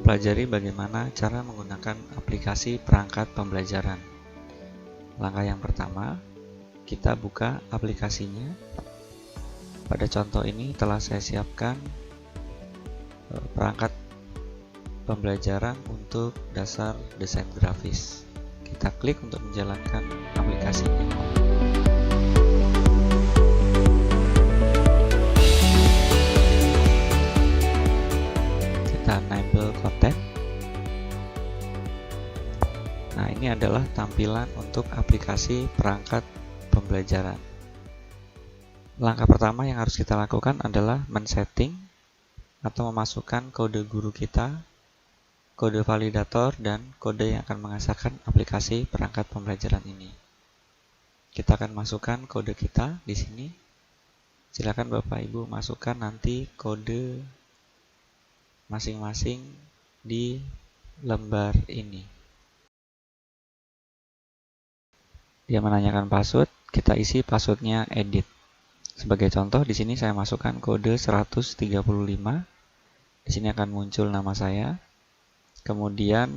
mempelajari bagaimana cara menggunakan aplikasi perangkat pembelajaran. Langkah yang pertama, kita buka aplikasinya. Pada contoh ini telah saya siapkan perangkat pembelajaran untuk dasar desain grafis. Kita klik untuk menjalankan aplikasinya. Kita enable konten. Nah, ini adalah tampilan untuk aplikasi perangkat pembelajaran. Langkah pertama yang harus kita lakukan adalah men-setting atau memasukkan kode guru kita, kode validator, dan kode yang akan mengesahkan aplikasi perangkat pembelajaran ini. Kita akan masukkan kode kita di sini. Silakan Bapak Ibu masukkan nanti kode masing-masing di lembar ini. Dia menanyakan password, kita isi passwordnya edit. Sebagai contoh, di sini saya masukkan kode 135. Di sini akan muncul nama saya. Kemudian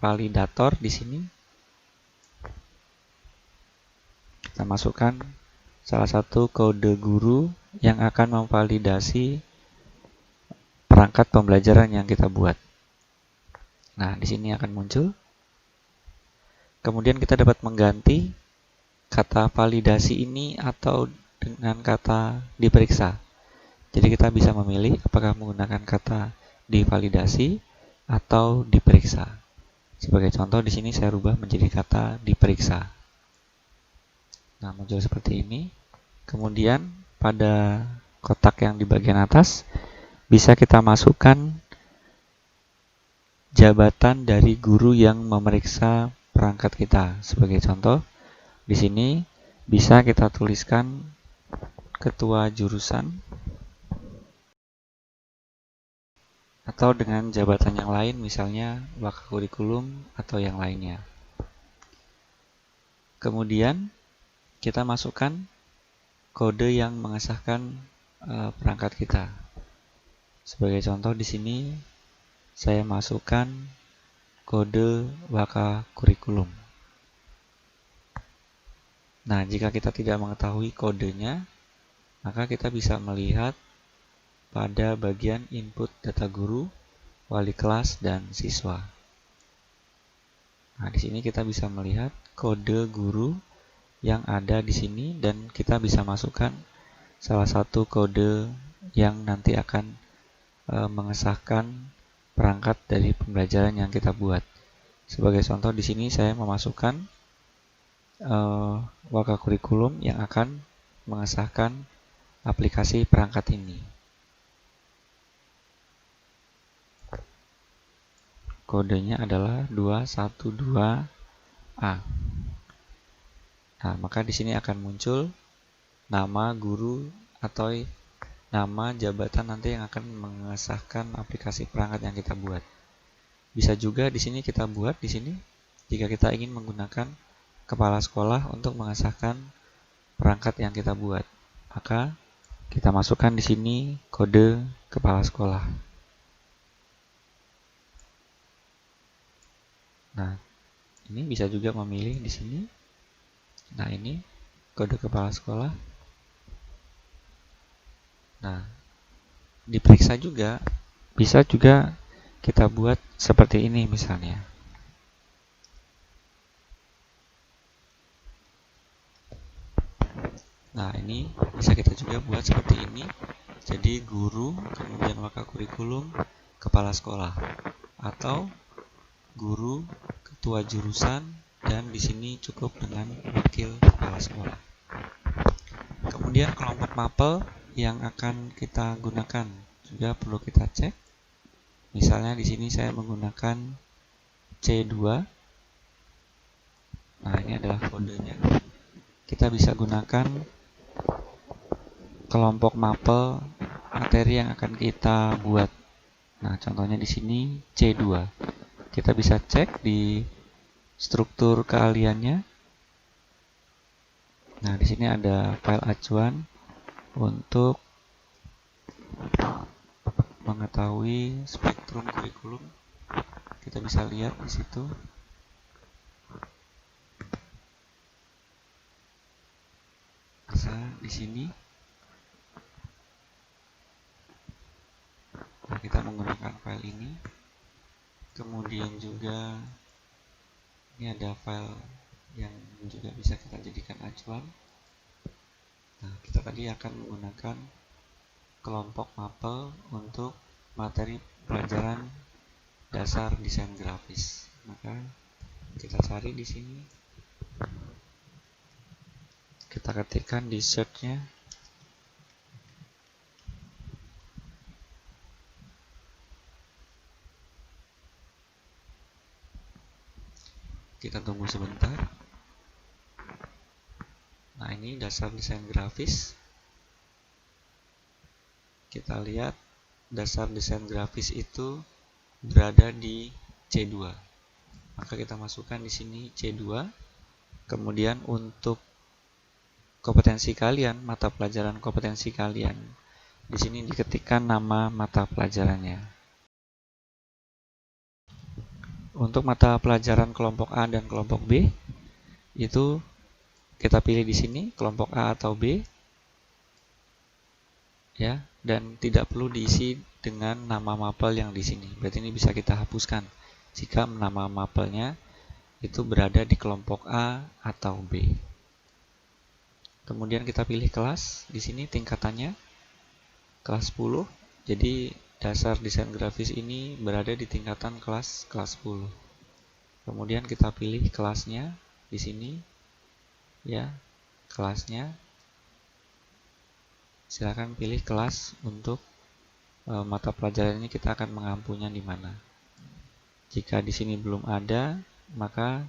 validator di sini. Kita masukkan salah satu kode guru yang akan memvalidasi perangkat pembelajaran yang kita buat. Nah, di sini akan muncul. Kemudian kita dapat mengganti kata validasi ini atau dengan kata diperiksa. Jadi kita bisa memilih apakah menggunakan kata divalidasi atau diperiksa. Sebagai contoh di sini saya rubah menjadi kata diperiksa. Nah, muncul seperti ini. Kemudian pada kotak yang di bagian atas bisa kita masukkan jabatan dari guru yang memeriksa perangkat kita. Sebagai contoh, di sini bisa kita tuliskan ketua jurusan atau dengan jabatan yang lain, misalnya wakakurikulum atau yang lainnya. Kemudian kita masukkan kode yang mengesahkan perangkat kita. Sebagai contoh di sini saya masukkan kode wakakurikulum. Nah, jika kita tidak mengetahui kodenya, maka kita bisa melihat pada bagian input data guru, wali kelas, dan siswa. Nah, di sini kita bisa melihat kode guru yang ada di sini dan kita bisa masukkan salah satu kode yang nanti akan mengesahkan perangkat dari pembelajaran yang kita buat. Sebagai contoh di sini saya memasukkan wakakurikulum yang akan mengesahkan aplikasi perangkat ini. Kodenya adalah 212A. Nah, maka di sini akan muncul nama guru atau nama jabatan nanti yang akan mengesahkan aplikasi perangkat yang kita buat. Bisa juga di sini kita buat di sini jika kita ingin menggunakan kepala sekolah untuk mengesahkan perangkat yang kita buat. Maka kita masukkan di sini kode kepala sekolah. Nah, ini bisa juga memilih di sini. Nah, ini kode kepala sekolah. Nah, diperiksa juga, bisa juga kita buat seperti ini misalnya. Nah, ini bisa kita juga buat seperti ini. Jadi guru, kemudian wakakurikulum, kepala sekolah. Atau guru, ketua jurusan, dan di sini cukup dengan wakil kepala sekolah. Kemudian kelompok mapel yang akan kita gunakan juga perlu kita cek. Misalnya di sini saya menggunakan C2. Nah, ini adalah kodenya. Kita bisa gunakan kelompok mapel materi yang akan kita buat. Nah, contohnya di sini C2. Kita bisa cek di struktur keahliannya. Nah, di sini ada file acuan untuk mengetahui spektrum kurikulum, kita bisa lihat di situ. Bisa di sini. Nah, kita menggunakan file ini. Kemudian juga ini ada file yang juga bisa kita jadikan acuan. Nah, kita tadi akan menggunakan kelompok mapel untuk materi pelajaran dasar desain grafis. Maka kita cari di sini. Kita ketikkan di search-nya. Kita tunggu sebentar. Nah, ini dasar desain grafis. Kita lihat dasar desain grafis itu berada di C2. Maka kita masukkan di sini C2. Kemudian untuk kompetensi kalian, mata pelajaran kompetensi kalian, di sini diketikkan nama mata pelajarannya. Untuk mata pelajaran kelompok A dan kelompok B, itu kita pilih di sini kelompok A atau B, ya, dan tidak perlu diisi dengan nama mapel yang di sini. Berarti ini bisa kita hapuskan jika nama mapelnya itu berada di kelompok A atau B. Kemudian kita pilih kelas, di sini tingkatannya kelas 10. Jadi dasar desain grafis ini berada di tingkatan kelas 10. Kemudian kita pilih kelasnya di sini, ya, kelasnya. Silakan pilih kelas untuk mata pelajaran ini kita akan mengampunya di mana. Jika di sini belum ada, maka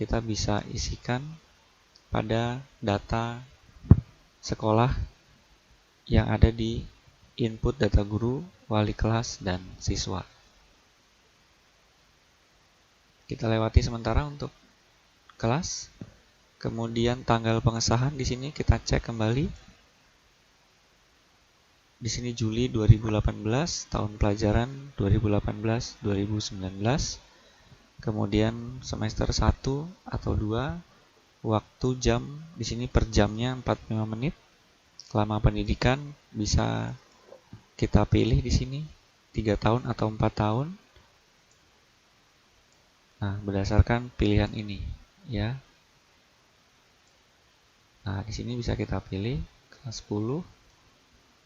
kita bisa isikan pada data sekolah yang ada di input data guru, wali kelas, dan siswa. Kita lewati sementara untuk kelas. Kemudian tanggal pengesahan di sini kita cek kembali. Di sini Juli 2018, tahun pelajaran 2018-2019. Kemudian semester 1 atau 2, waktu jam di sini per jamnya 45 menit. Lama pendidikan bisa kita pilih di sini 3 tahun atau 4 tahun. Nah, berdasarkan pilihan ini, ya. Nah, di sini bisa kita pilih kelas 10,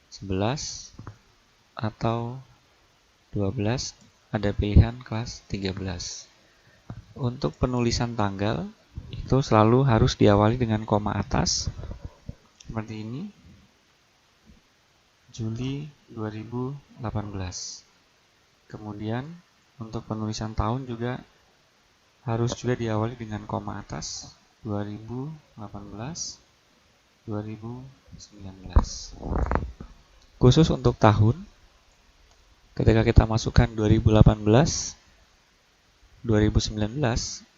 11 atau 12, ada pilihan kelas 13. Untuk penulisan tanggal itu selalu harus diawali dengan koma atas seperti ini. Juli 2018. Kemudian untuk penulisan tahun juga harus juga diawali dengan koma atas 2018 2019. Khusus untuk tahun, ketika kita masukkan 2018 2019,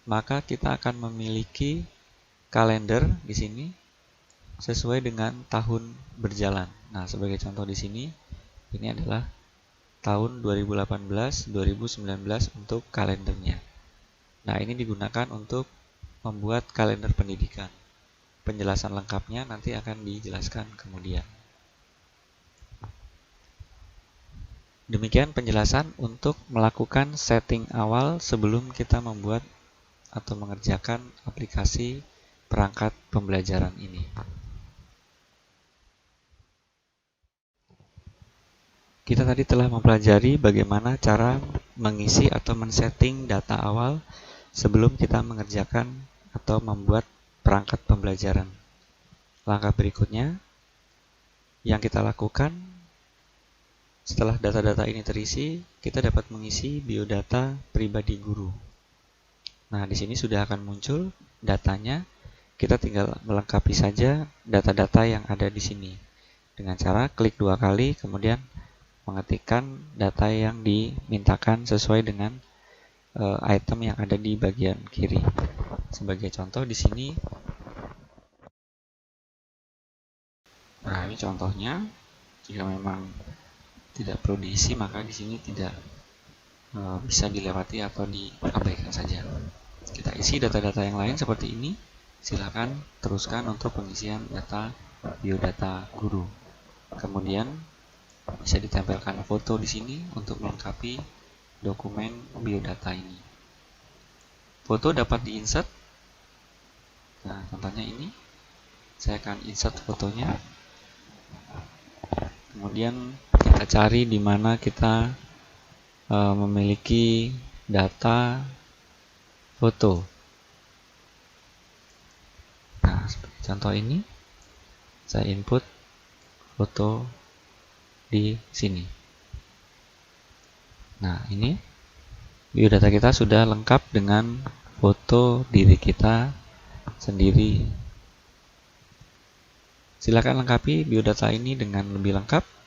maka kita akan memiliki kalender di sini sesuai dengan tahun berjalan. Nah, sebagai contoh di sini, ini adalah tahun 2018-2019 untuk kalendernya. Nah, ini digunakan untuk membuat kalender pendidikan. Penjelasan lengkapnya nanti akan dijelaskan kemudian. Demikian penjelasan untuk melakukan setting awal sebelum kita membuat atau mengerjakan aplikasi perangkat pembelajaran ini. Kita tadi telah mempelajari bagaimana cara mengisi atau men-setting data awal sebelum kita mengerjakan atau membuat perangkat pembelajaran. Langkah berikutnya yang kita lakukan setelah data-data ini terisi, kita dapat mengisi biodata pribadi guru. Nah, di sini sudah akan muncul datanya. Kita tinggal melengkapi saja data-data yang ada di sini dengan cara klik 2 kali, kemudian mengetikkan data yang dimintakan sesuai dengan item yang ada di bagian kiri. Sebagai contoh di sini, nah ini contohnya. Jika memang tidak perlu diisi, maka di sini tidak bisa dilewati atau diabaikan saja. Kita isi data-data yang lain seperti ini. Silakan teruskan untuk pengisian data biodata guru. Kemudian bisa ditempelkan foto di sini untuk melengkapi dokumen biodata ini. Foto dapat diinsert. Nah, contohnya ini. Saya akan insert fotonya. Kemudian kita cari di mana kita memiliki data foto. Nah, seperti contoh ini, saya input foto di sini. Nah, ini biodata kita sudah lengkap dengan foto diri kita sendiri. Silakan lengkapi biodata ini dengan lebih lengkap.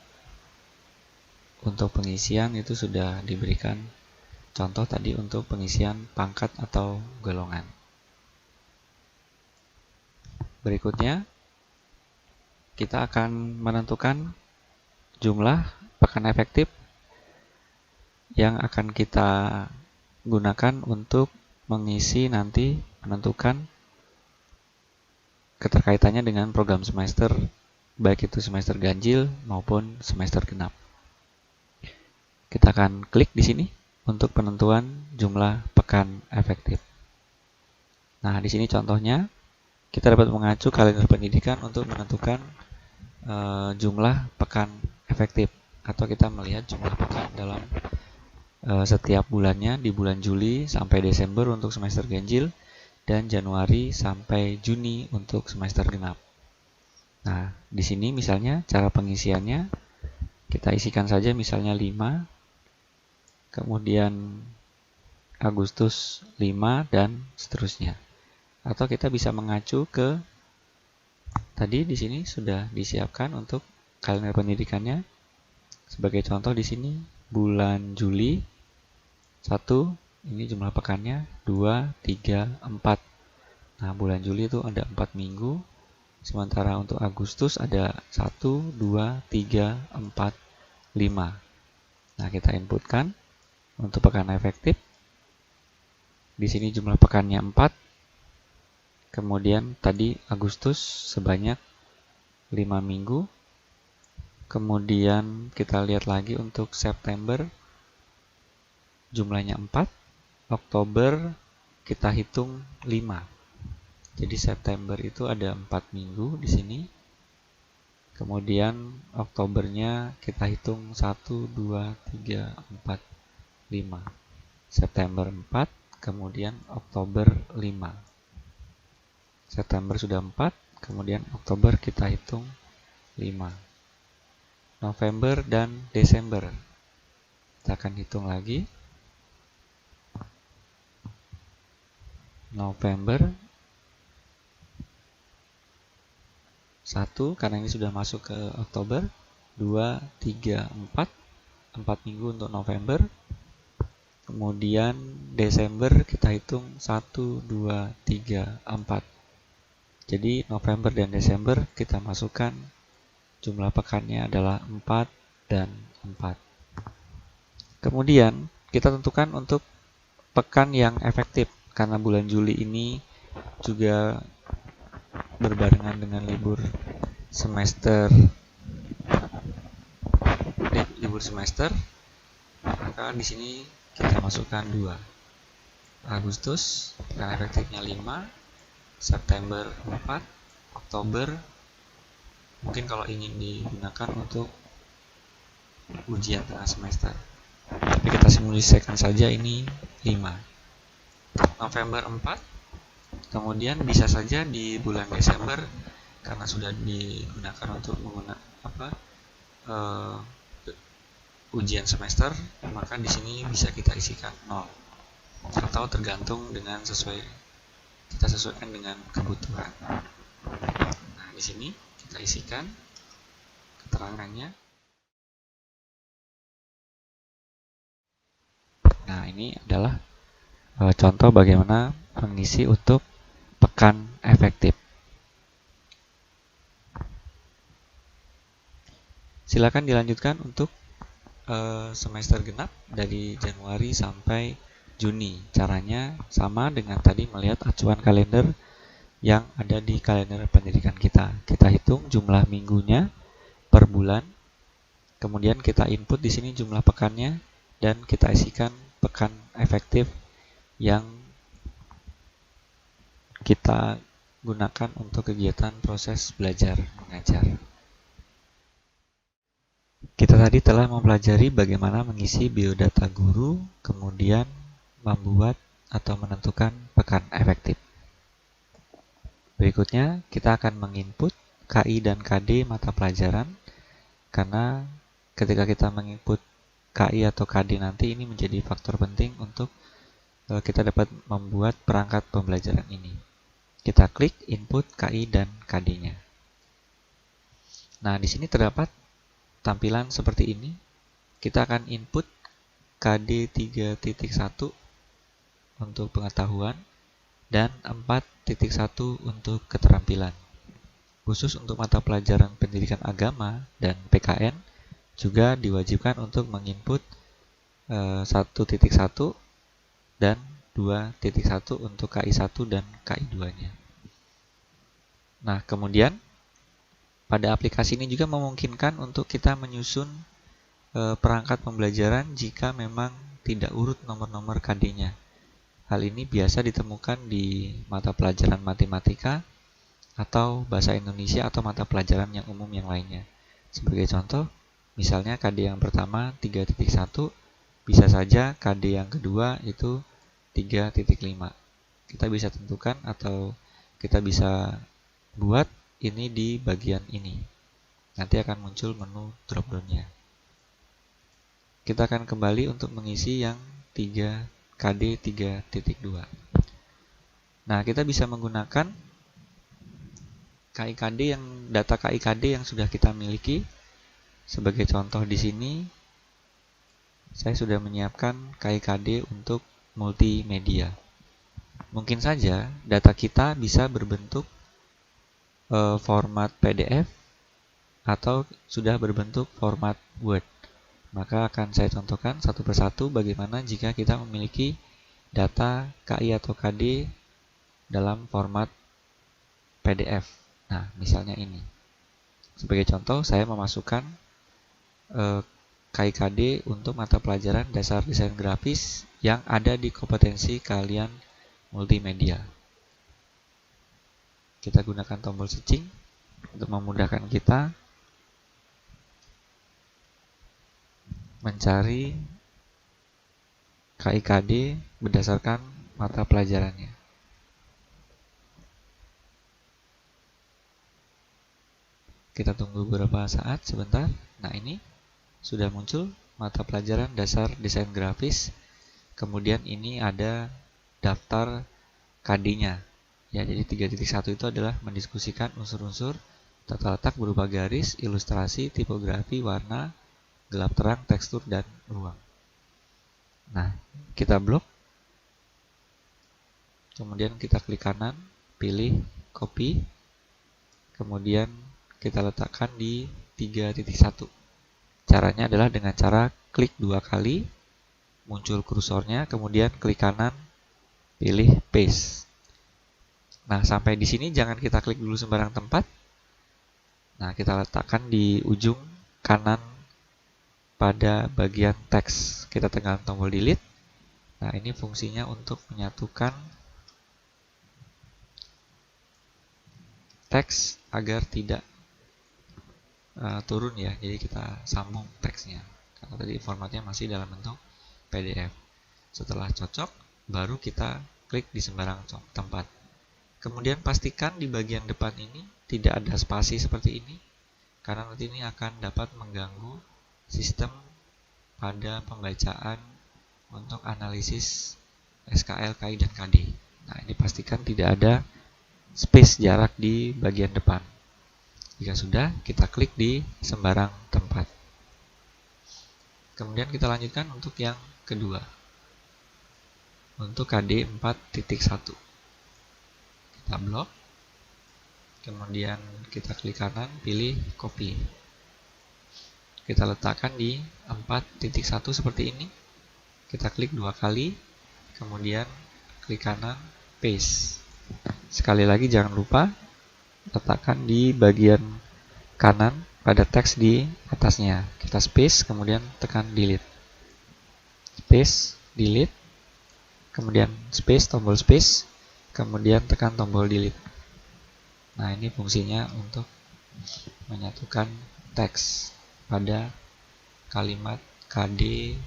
Untuk pengisian itu sudah diberikan contoh tadi untuk pengisian pangkat atau golongan. Berikutnya, kita akan menentukan jumlah pekan efektif yang akan kita gunakan untuk mengisi nanti, menentukan keterkaitannya dengan program semester, baik itu semester ganjil maupun semester genap. Kita akan klik di sini untuk penentuan jumlah pekan efektif. Nah, di sini contohnya kita dapat mengacu kalender pendidikan untuk menentukan jumlah pekan efektif, atau kita melihat jumlah pekan dalam setiap bulannya di bulan Juli sampai Desember untuk semester ganjil dan Januari sampai Juni untuk semester genap. Nah, di sini misalnya cara pengisiannya kita isikan saja misalnya 5, kemudian Agustus 5 dan seterusnya. Atau kita bisa mengacu ke tadi di sini sudah disiapkan untuk kalender pendidikannya. Sebagai contoh di sini bulan Juli 1, ini jumlah pekannya 2, 3, 4. Nah, bulan Juli itu ada 4 minggu. Sementara untuk Agustus ada 1, 2, 3, 4, 5. Nah, kita inputkan untuk pekan efektif. Di sini jumlah pekannya 4. Kemudian tadi Agustus sebanyak 5 minggu. Kemudian kita lihat lagi untuk September jumlahnya 4. Oktober kita hitung 5. Jadi September itu ada 4 minggu di sini. Kemudian Oktobernya kita hitung 1, 2, 3, 4, 5. September 4, kemudian Oktober 5. September sudah 4, kemudian Oktober kita hitung 5. November dan Desember kita akan hitung lagi. November 1, karena ini sudah masuk ke Oktober. 2, 3, 4 minggu untuk November. Kemudian Desember kita hitung 1, 2, 3, 4. Jadi November dan Desember kita masukkan jumlah pekannya adalah 4 dan 4. Kemudian kita tentukan untuk pekan yang efektif, karena bulan Juli ini juga berbarengan dengan libur semester, maka di sini kita masukkan 2. Agustus pekan efektifnya 5, September 4, Oktober mungkin kalau ingin digunakan untuk ujian tengah semester, tapi kita simulasikan saja ini 5. November 4, kemudian bisa saja di bulan Desember karena sudah digunakan untuk ujian semester, maka di sini bisa kita isikan 0, atau tergantung dengan kita sesuaikan dengan kebutuhan. Nah, di sini kita isikan keterangannya. Nah, ini adalah contoh bagaimana mengisi untuk pekan efektif. Silakan dilanjutkan untuk semester genap dari Januari sampai Juni. Caranya sama dengan tadi melihat acuan kalender yang ada di kalender pendidikan kita. Kita hitung jumlah minggunya per bulan, kemudian kita input di sini jumlah pekannya, dan kita isikan pekan efektif yang kita gunakan untuk kegiatan proses belajar mengajar. Kita tadi telah mempelajari bagaimana mengisi biodata guru, kemudian membuat atau menentukan pekan efektif. Berikutnya, kita akan menginput KI dan KD mata pelajaran, karena ketika kita menginput KI atau KD nanti ini menjadi faktor penting untuk kita dapat membuat perangkat pembelajaran ini. Kita klik input KI dan KD-nya. Nah, di sini terdapat tampilan seperti ini. Kita akan input KD 3.1 untuk pengetahuan dan 4.1 untuk keterampilan. Khusus untuk mata pelajaran pendidikan agama dan PKN juga diwajibkan untuk menginput 1.1 dan 2.1 untuk KI1 dan KI2-nya. Nah, kemudian pada aplikasi ini juga memungkinkan untuk kita menyusun perangkat pembelajaran jika memang tidak urut nomor-nomor KD-nya. Hal ini biasa ditemukan di mata pelajaran matematika atau bahasa Indonesia atau mata pelajaran yang umum yang lainnya. Sebagai contoh, misalnya KD yang pertama 3.1, bisa saja KD yang kedua itu 3.5. Kita bisa tentukan atau kita bisa buat ini di bagian ini. Nanti akan muncul menu drop-down-nya. Kita akan kembali untuk mengisi yang KD 3.2. Nah, kita bisa menggunakan data KIKD yang sudah kita miliki. Sebagai contoh di sini, saya sudah menyiapkan KIKD untuk multimedia. Mungkin saja data kita bisa berbentuk format PDF atau sudah berbentuk format Word. Maka akan saya contohkan satu persatu bagaimana jika kita memiliki data KI atau KD dalam format PDF. Nah, misalnya ini. Sebagai contoh, saya memasukkan KIKD untuk mata pelajaran dasar desain grafis yang ada di kompetensi kalian multimedia. Kita gunakan tombol searching untuk memudahkan kita mencari KIKD berdasarkan mata pelajarannya. Kita tunggu beberapa saat sebentar. Nah, ini sudah muncul mata pelajaran dasar desain grafis. Kemudian ini ada daftar KD-nya. Ya, jadi 3.1 itu adalah mendiskusikan unsur-unsur tata letak berupa garis, ilustrasi, tipografi, warna, gelap terang, tekstur, dan ruang. Nah, kita blok. Kemudian kita klik kanan, pilih copy. Kemudian kita letakkan di 3.1. Caranya adalah dengan cara klik 2 kali, muncul kursornya, kemudian klik kanan, pilih paste. Nah, sampai di sini jangan kita klik dulu sembarang tempat. Nah, kita letakkan di ujung kanan pada bagian teks. Kita tekan tombol delete. Nah, ini fungsinya untuk menyatukan teks agar tidak turun ya. Jadi kita sambung teksnya. Karena tadi formatnya masih dalam bentuk PDF. Setelah cocok, baru kita klik di sembarang tempat. Kemudian pastikan di bagian depan ini tidak ada spasi seperti ini, karena nanti ini akan dapat mengganggu sistem pada pembacaan untuk analisis SKL, KI, dan KD. Nah, ini pastikan tidak ada space jarak di bagian depan. Jika sudah, kita klik di sembarang tempat. Kemudian kita lanjutkan untuk yang kedua. Untuk KD 4.1. Kita blok, kemudian kita klik kanan, pilih copy. kita letakkan di 4.1 seperti ini. Kita klik 2 kali, kemudian klik kanan, paste. Sekali lagi jangan lupa letakkan di bagian kanan pada teks di atasnya. Kita space, kemudian tekan delete. Space, delete, kemudian space, tombol space, kemudian tekan tombol delete. Nah, ini fungsinya untuk menyatukan teks pada kalimat KD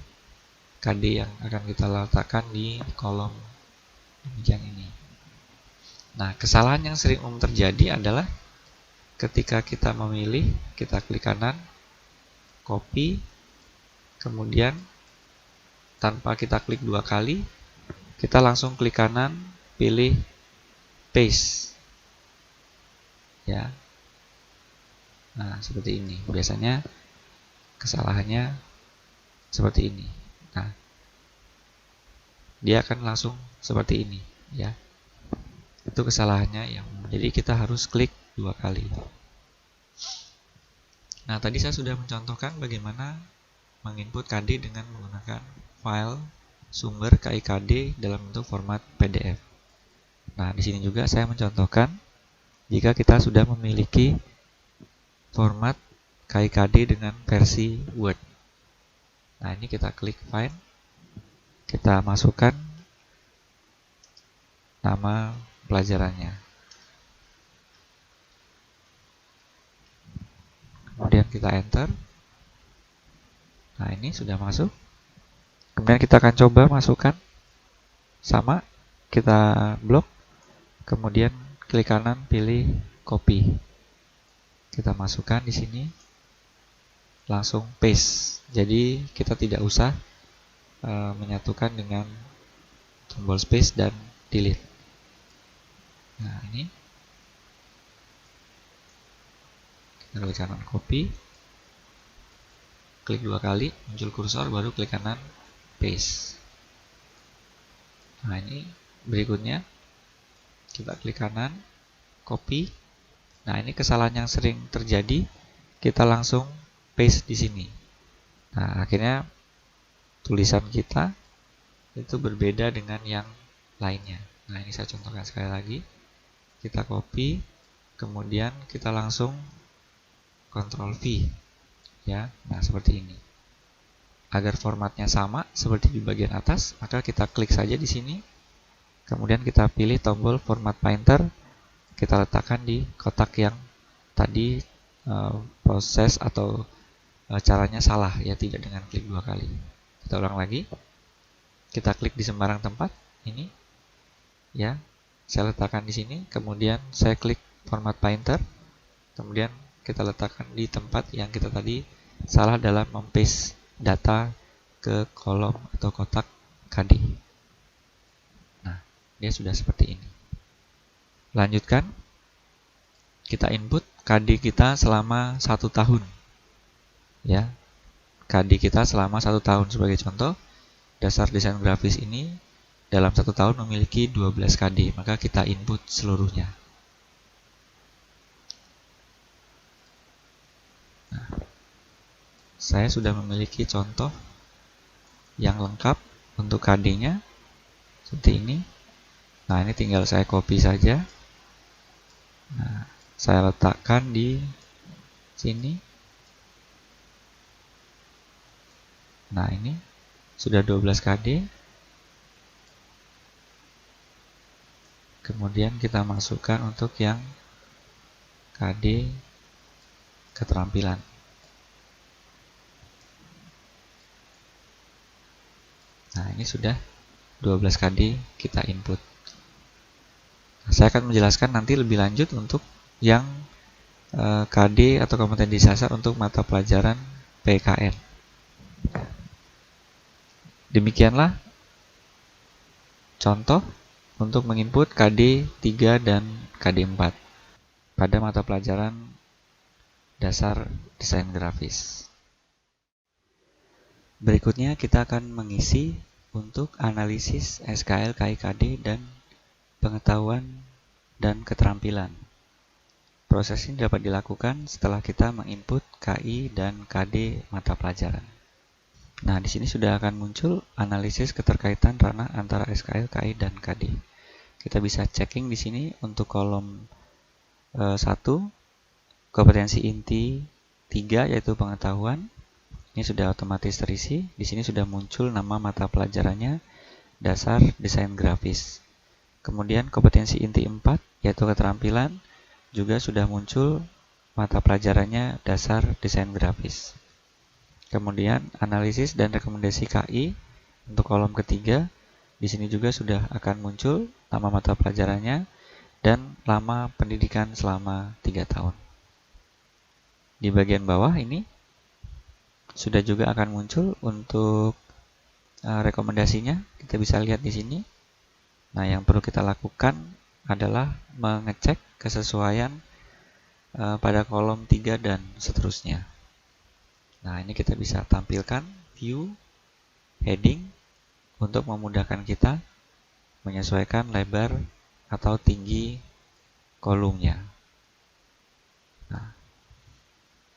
yang akan kita letakkan di kolom demikian ini. Nah, kesalahan yang sering terjadi adalah ketika kita memilih, kita klik kanan, copy, kemudian tanpa kita klik 2 kali, kita langsung klik kanan, pilih paste. Ya. Nah, seperti ini. Biasanya kesalahannya seperti ini. Nah, dia akan langsung seperti ini, ya. Itu kesalahannya yang jadi kita harus klik 2 kali. Nah, tadi saya sudah mencontohkan bagaimana menginput KD dengan menggunakan file sumber KIKD dalam bentuk format PDF. Nah, di sini juga saya mencontohkan jika kita sudah memiliki format KIKD dengan versi Word. Nah, ini kita klik Find, kita masukkan nama pelajarannya. Kemudian kita enter. Nah, ini sudah masuk. Kemudian kita akan coba masukkan sama, kita blok, kemudian klik kanan, pilih copy. Kita masukkan di sini, langsung paste. Jadi kita tidak usah menyatukan dengan tombol space dan delete. Nah, ini kita klik kanan, copy, klik 2 kali, muncul kursor, baru klik kanan, paste. Nah, ini berikutnya kita klik kanan, copy. Nah, ini kesalahan yang sering terjadi, kita langsung paste di sini. Nah, akhirnya tulisan kita itu berbeda dengan yang lainnya. Nah, ini saya contohkan sekali lagi. Kita copy, kemudian kita langsung Ctrl V. Ya, nah seperti ini. Agar formatnya sama seperti di bagian atas, maka kita klik saja di sini. Kemudian kita pilih tombol Format Painter, kita letakkan di kotak yang tadi proses atau caranya salah, ya, tidak dengan klik 2 kali. Kita ulang lagi. Kita klik di sembarang tempat ini. Ya, saya letakkan di sini, kemudian saya klik Format Painter. Kemudian kita letakkan di tempat yang kita tadi salah dalam mempaste data ke kolom atau kotak KD. Nah, dia sudah seperti ini. Lanjutkan. Kita input KD kita selama 1 tahun. Ya, KD kita selama 1 tahun. Sebagai contoh, dasar desain grafis ini dalam 1 tahun memiliki 12 KD, maka kita input seluruhnya. Nah, saya sudah memiliki contoh yang lengkap untuk KD-nya seperti ini. Nah, ini tinggal saya copy saja. Nah, saya letakkan di sini. Nah, ini sudah 12 KD. Kemudian kita masukkan untuk yang KD keterampilan. Nah, ini sudah 12 KD kita input. Nah, saya akan menjelaskan nanti lebih lanjut untuk yang KD atau kompetensi dasar untuk mata pelajaran PKN. Demikianlah contoh untuk menginput KD 3 dan KD 4 pada mata pelajaran dasar desain grafis. Berikutnya kita akan mengisi untuk analisis SKL KIKD dan pengetahuan dan keterampilan. Proses ini dapat dilakukan setelah kita menginput KI dan KD mata pelajaran. Nah, di sini sudah akan muncul analisis keterkaitan ranah antara SKL, KI, dan KD. Kita bisa checking di sini untuk kolom 1, kompetensi inti 3 yaitu pengetahuan. Ini sudah otomatis terisi. Di sini sudah muncul nama mata pelajarannya, dasar desain grafis. Kemudian kompetensi inti 4 yaitu keterampilan, juga sudah muncul mata pelajarannya, dasar desain grafis. Kemudian analisis dan rekomendasi KI untuk kolom ketiga. Di sini juga sudah akan muncul nama mata pelajarannya dan lama pendidikan selama 3 tahun. Di bagian bawah ini sudah juga akan muncul untuk rekomendasinya. Kita bisa lihat di sini. Nah, yang perlu kita lakukan adalah mengecek kesesuaian pada kolom 3 dan seterusnya. Nah, ini kita bisa tampilkan view, heading untuk memudahkan kita menyesuaikan lebar atau tinggi kolomnya. Nah,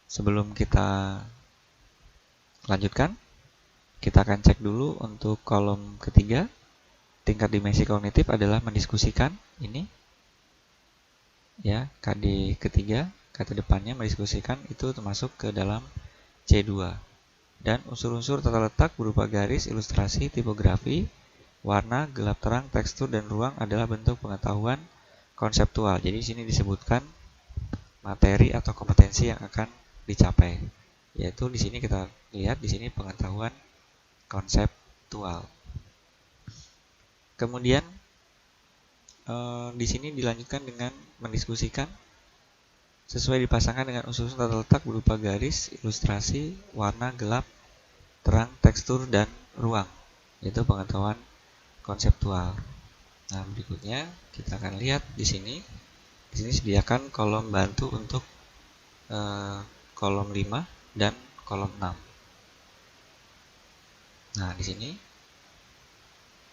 sebelum kita lanjutkan, kita akan cek dulu untuk kolom ketiga. Tingkat dimensi kognitif adalah mendiskusikan ini. Ya, KD ketiga, kata depannya mendiskusikan itu termasuk ke dalam C2. Dan unsur-unsur tata letak berupa garis, ilustrasi, tipografi, warna, gelap terang, tekstur, dan ruang adalah bentuk pengetahuan konseptual. Jadi di sini disebutkan materi atau kompetensi yang akan dicapai. Yaitu di sini kita lihat di sini pengetahuan konseptual. Kemudian di sini dilanjutkan dengan mendiskusikan sesuai dipasangkan dengan unsur-unsur tata letak berupa garis, ilustrasi, warna, gelap, terang, tekstur, dan ruang. Yaitu pengetahuan konseptual. Nah, berikutnya kita akan lihat di sini. Di sini sediakan kolom bantu untuk kolom 5 dan kolom 6. Nah, di sini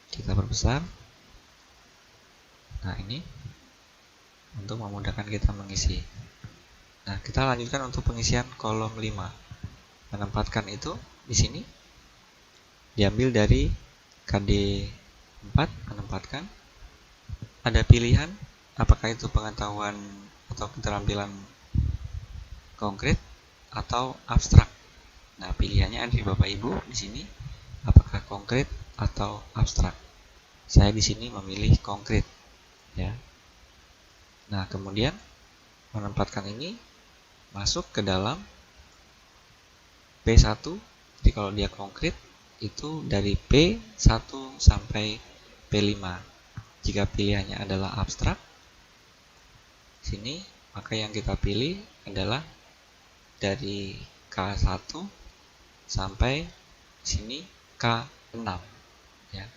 kita perbesar. Nah, ini untuk memudahkan kita mengisi. Nah, kita lanjutkan untuk pengisian kolom 5. Menempatkan itu di sini diambil dari KD 4, menempatkan. Ada pilihan apakah itu pengetahuan atau keterampilan konkret atau abstrak. Nah, pilihannya ada di Bapak Ibu di sini, apakah konkret atau abstrak. Saya di sini memilih konkret, ya. Nah, kemudian menempatkan ini masuk ke dalam P1. Jadi kalau dia konkret itu dari P1 sampai P5. Jika pilihannya adalah abstrak sini, maka yang kita pilih adalah dari K1 sampai sini K6, ya.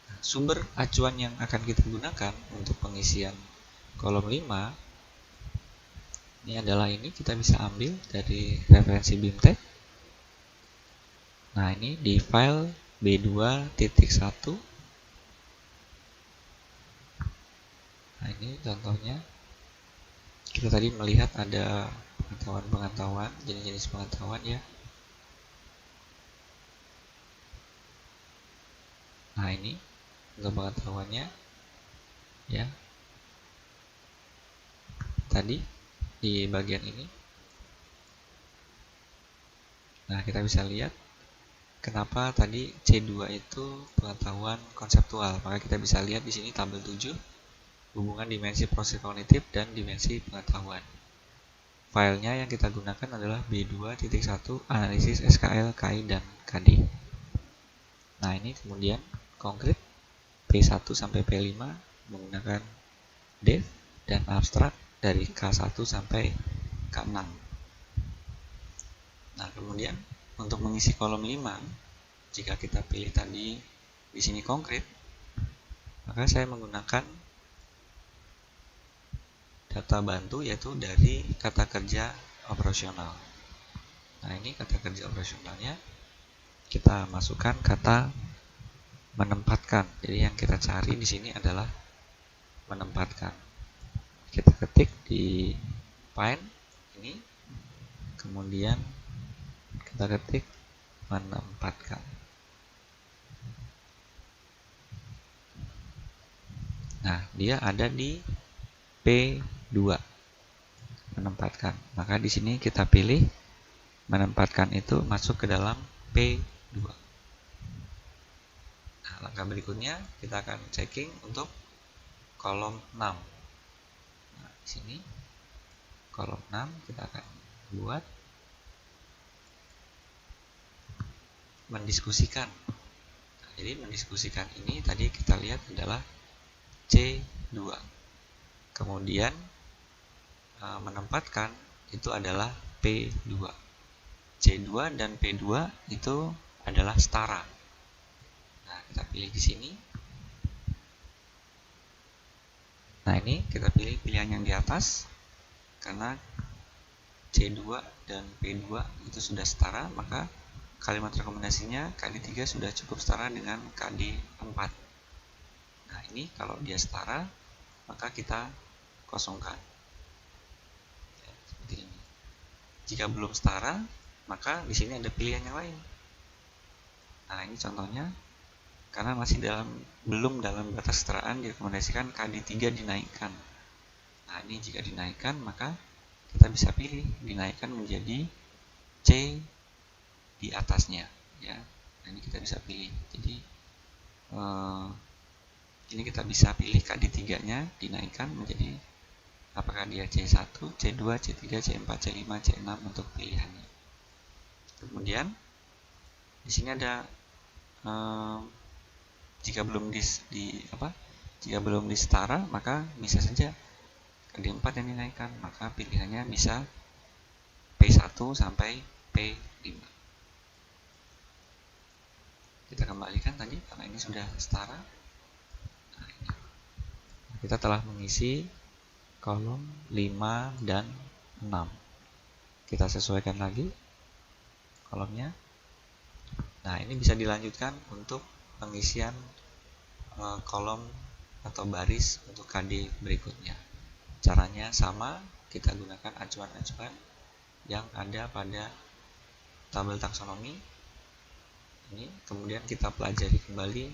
Nah, sumber acuan yang akan kita gunakan untuk pengisian kolom 5 ini adalah ini, kita bisa ambil dari referensi BIMTEK. Nah, ini di file B2.1. Nah, ini contohnya. Kita tadi melihat ada pengetahuan-pengetahuan, jenis-jenis pengetahuan, ya. Nah, ini untuk pengetahuannya, ya. Tadi di bagian ini. Nah, kita bisa lihat kenapa tadi C2 itu pengetahuan konseptual. Maka kita bisa lihat di sini tabel 7 hubungan dimensi proses kognitif dan dimensi pengetahuan. Filenya yang kita gunakan adalah B2.1 analisis SKL, KI, dan KD. Nah, ini kemudian konkret P1 sampai P5 menggunakan dev dan abstrak dari K1 sampai K6. Nah, kemudian untuk mengisi kolom 5, jika kita pilih tadi di sini konkret, maka saya menggunakan data bantu yaitu dari kata kerja operasional. Nah, ini kata kerja operasionalnya kita masukkan kata menempatkan. Jadi yang kita cari di sini adalah menempatkan. Kita ketik di find ini, kemudian kita ketik menempatkan. Nah, dia ada di P2, menempatkan. Maka di sini kita pilih menempatkan itu masuk ke dalam P2. Nah, langkah berikutnya kita akan checking untuk kolom 6. Nah, di sini kolom 6 kita akan buat mendiskusikan. Nah, jadi mendiskusikan ini tadi kita lihat adalah C2. Kemudian menempatkan itu adalah P2. C2 dan P2 itu adalah setara. Nah, kita pilih di sini. Nah, ini kita pilih pilihan yang di atas karena C2 dan P2 itu sudah setara, maka kalimat rekomendasinya KD3 sudah cukup setara dengan KD4. Nah, ini kalau dia setara, maka kita kosongkan. Ya, seperti ini. Jika belum setara, maka di sini ada pilihan yang lain. Nah, ini contohnya, karena masih belum dalam batas kesetaraan, direkomendasikan KD3 dinaikkan. Nah, ini jika dinaikkan, maka kita bisa pilih dinaikkan menjadi C di atasnya, ya. Nah, ini kita bisa pilih. Jadi ini kita bisa pilih KD3-nya dinaikkan menjadi apakah dia C1, C2, C3, C4, C5, C6 untuk pilihannya. Kemudian di sini ada jika belum disetara, maka bisa saja KD4 yang dinaikkan, maka pilihannya bisa P1 sampai P5. Kita kembalikan tadi karena ini sudah setara. Nah, ini. Kita telah mengisi kolom 5 dan 6. Kita sesuaikan lagi kolomnya. Nah, ini bisa dilanjutkan untuk pengisian kolom atau baris untuk KD berikutnya. Caranya sama, kita gunakan acuan-acuan yang ada pada tabel taksonomi. Ini kemudian kita pelajari kembali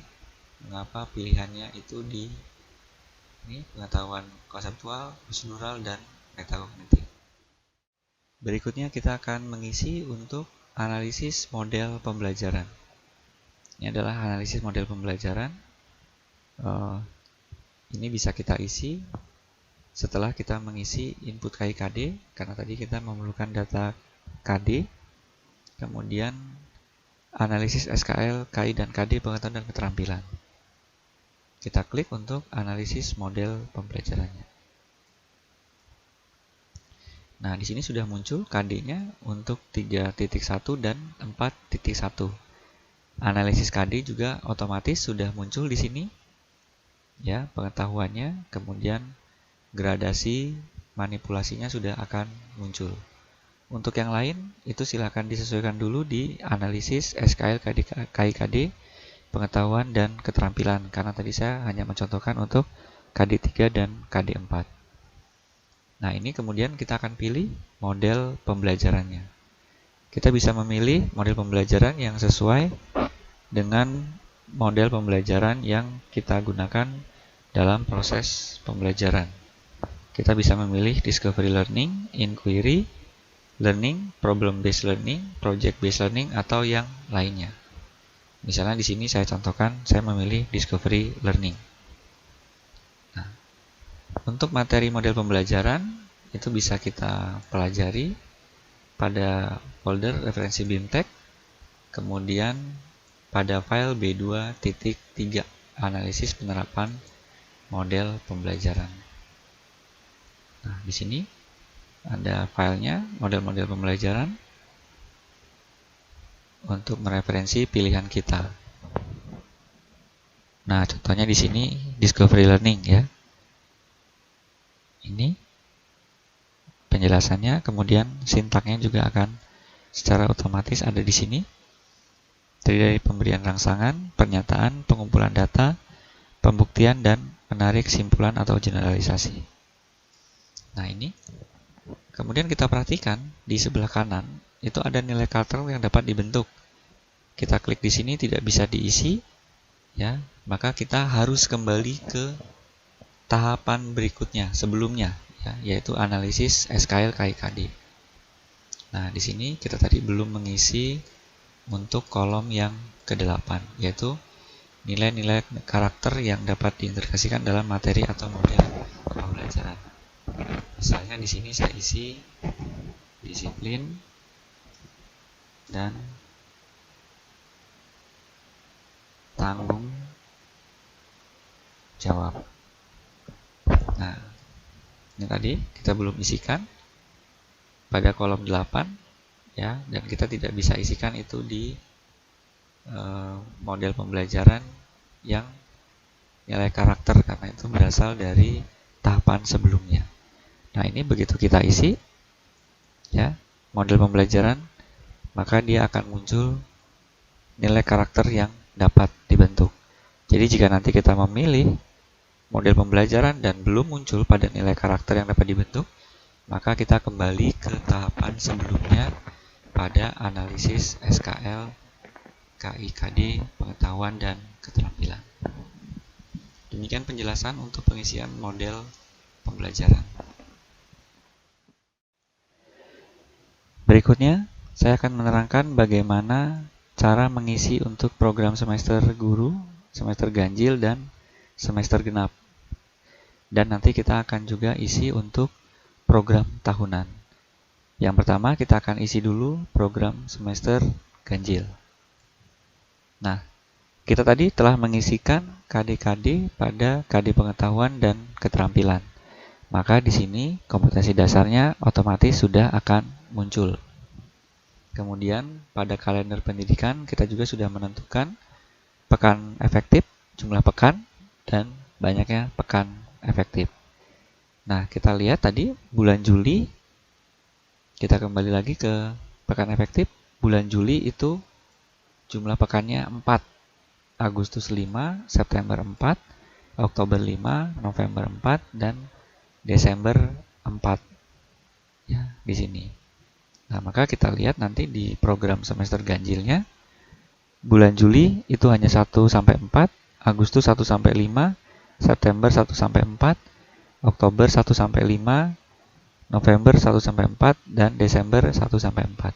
mengapa pilihannya itu di ini pengetahuan konseptual, prosedural, dan metakognitif. Berikutnya kita akan mengisi untuk analisis model pembelajaran. Ini adalah analisis model pembelajaran. Ini bisa kita isi setelah kita mengisi input KI/KD, karena tadi kita memerlukan data KD, kemudian analisis SKL, KI, dan KD pengetahuan dan keterampilan. Kita klik untuk analisis model pembelajarannya. Nah, di sini sudah muncul KD-nya untuk 3.1 dan 4.1. Analisis KD juga otomatis sudah muncul di sini. Ya, pengetahuannya, kemudian gradasi manipulasinya sudah akan muncul. Untuk yang lain, itu silakan disesuaikan dulu di analisis SKL, KI/KD, pengetahuan dan keterampilan. Karena tadi saya hanya mencontohkan untuk KD3 dan KD4. Nah, ini kemudian kita akan pilih model pembelajarannya. Kita bisa memilih model pembelajaran yang sesuai dengan model pembelajaran yang kita gunakan dalam proses pembelajaran. Kita bisa memilih Discovery Learning, Inquiry Learning, Problem Based Learning, Project Based Learning, atau yang lainnya. Misalnya di sini saya contohkan, saya memilih Discovery Learning. Nah, untuk materi model pembelajaran itu bisa kita pelajari pada folder referensi BIMTEK, kemudian pada file B2.3 analisis penerapan model pembelajaran. Nah, di sini ada filenya, model-model pembelajaran untuk mereferensi pilihan kita. Nah, contohnya di sini Discovery Learning, ya. Ini penjelasannya, kemudian sintaknya juga akan secara otomatis ada di sini. Terdiri dari pemberian rangsangan, pernyataan, pengumpulan data, pembuktian, dan menarik simpulan atau generalisasi. Nah, ini. Kemudian kita perhatikan di sebelah kanan itu ada nilai karakter yang dapat dibentuk. Kita klik di sini tidak bisa diisi, ya, maka kita harus kembali ke tahapan berikutnya sebelumnya, ya, yaitu analisis SKL KIKD. Nah, di sini kita tadi belum mengisi untuk kolom yang ke-8, yaitu nilai-nilai karakter yang dapat diintegrasikan dalam materi atau model pembelajaran. Misalnya di sini saya isi disiplin dan tanggung jawab. Nah, ini tadi kita belum isikan pada kolom 8, ya, dan kita tidak bisa isikan itu di model pembelajaran yang nilai karakter karena itu berasal dari tahapan sebelumnya. Nah, ini begitu kita isi, ya, model pembelajaran, maka dia akan muncul nilai karakter yang dapat dibentuk. Jadi jika nanti kita memilih model pembelajaran dan belum muncul pada nilai karakter yang dapat dibentuk, maka kita kembali ke tahapan sebelumnya pada analisis SKL KIKD, pengetahuan dan keterampilan. Demikian penjelasan untuk pengisian model pembelajaran. Berikutnya, saya akan menerangkan bagaimana cara mengisi untuk program semester guru, semester ganjil, dan semester genap. Dan nanti kita akan juga isi untuk program tahunan. Yang pertama, kita akan isi dulu program semester ganjil. Nah, kita tadi telah mengisikan KD-KD pada KD pengetahuan dan keterampilan. Maka di sini kompetensi dasarnya otomatis sudah akan muncul. Kemudian pada kalender pendidikan kita juga sudah menentukan pekan efektif, jumlah pekan, dan banyaknya pekan efektif. Nah, kita lihat tadi bulan Juli, kita kembali lagi ke pekan efektif. Bulan Juli itu jumlah pekannya 4, Agustus 5, September 4, Oktober 5, November 4, dan Desember 4. Ya, di sini. Nah, maka kita lihat nanti di program semester ganjilnya, bulan Juli itu hanya 1 sampai 4, Agustus 1 sampai 5, September 1 sampai 4, Oktober 1 sampai 5, November 1 sampai 4, dan Desember 1 sampai 4.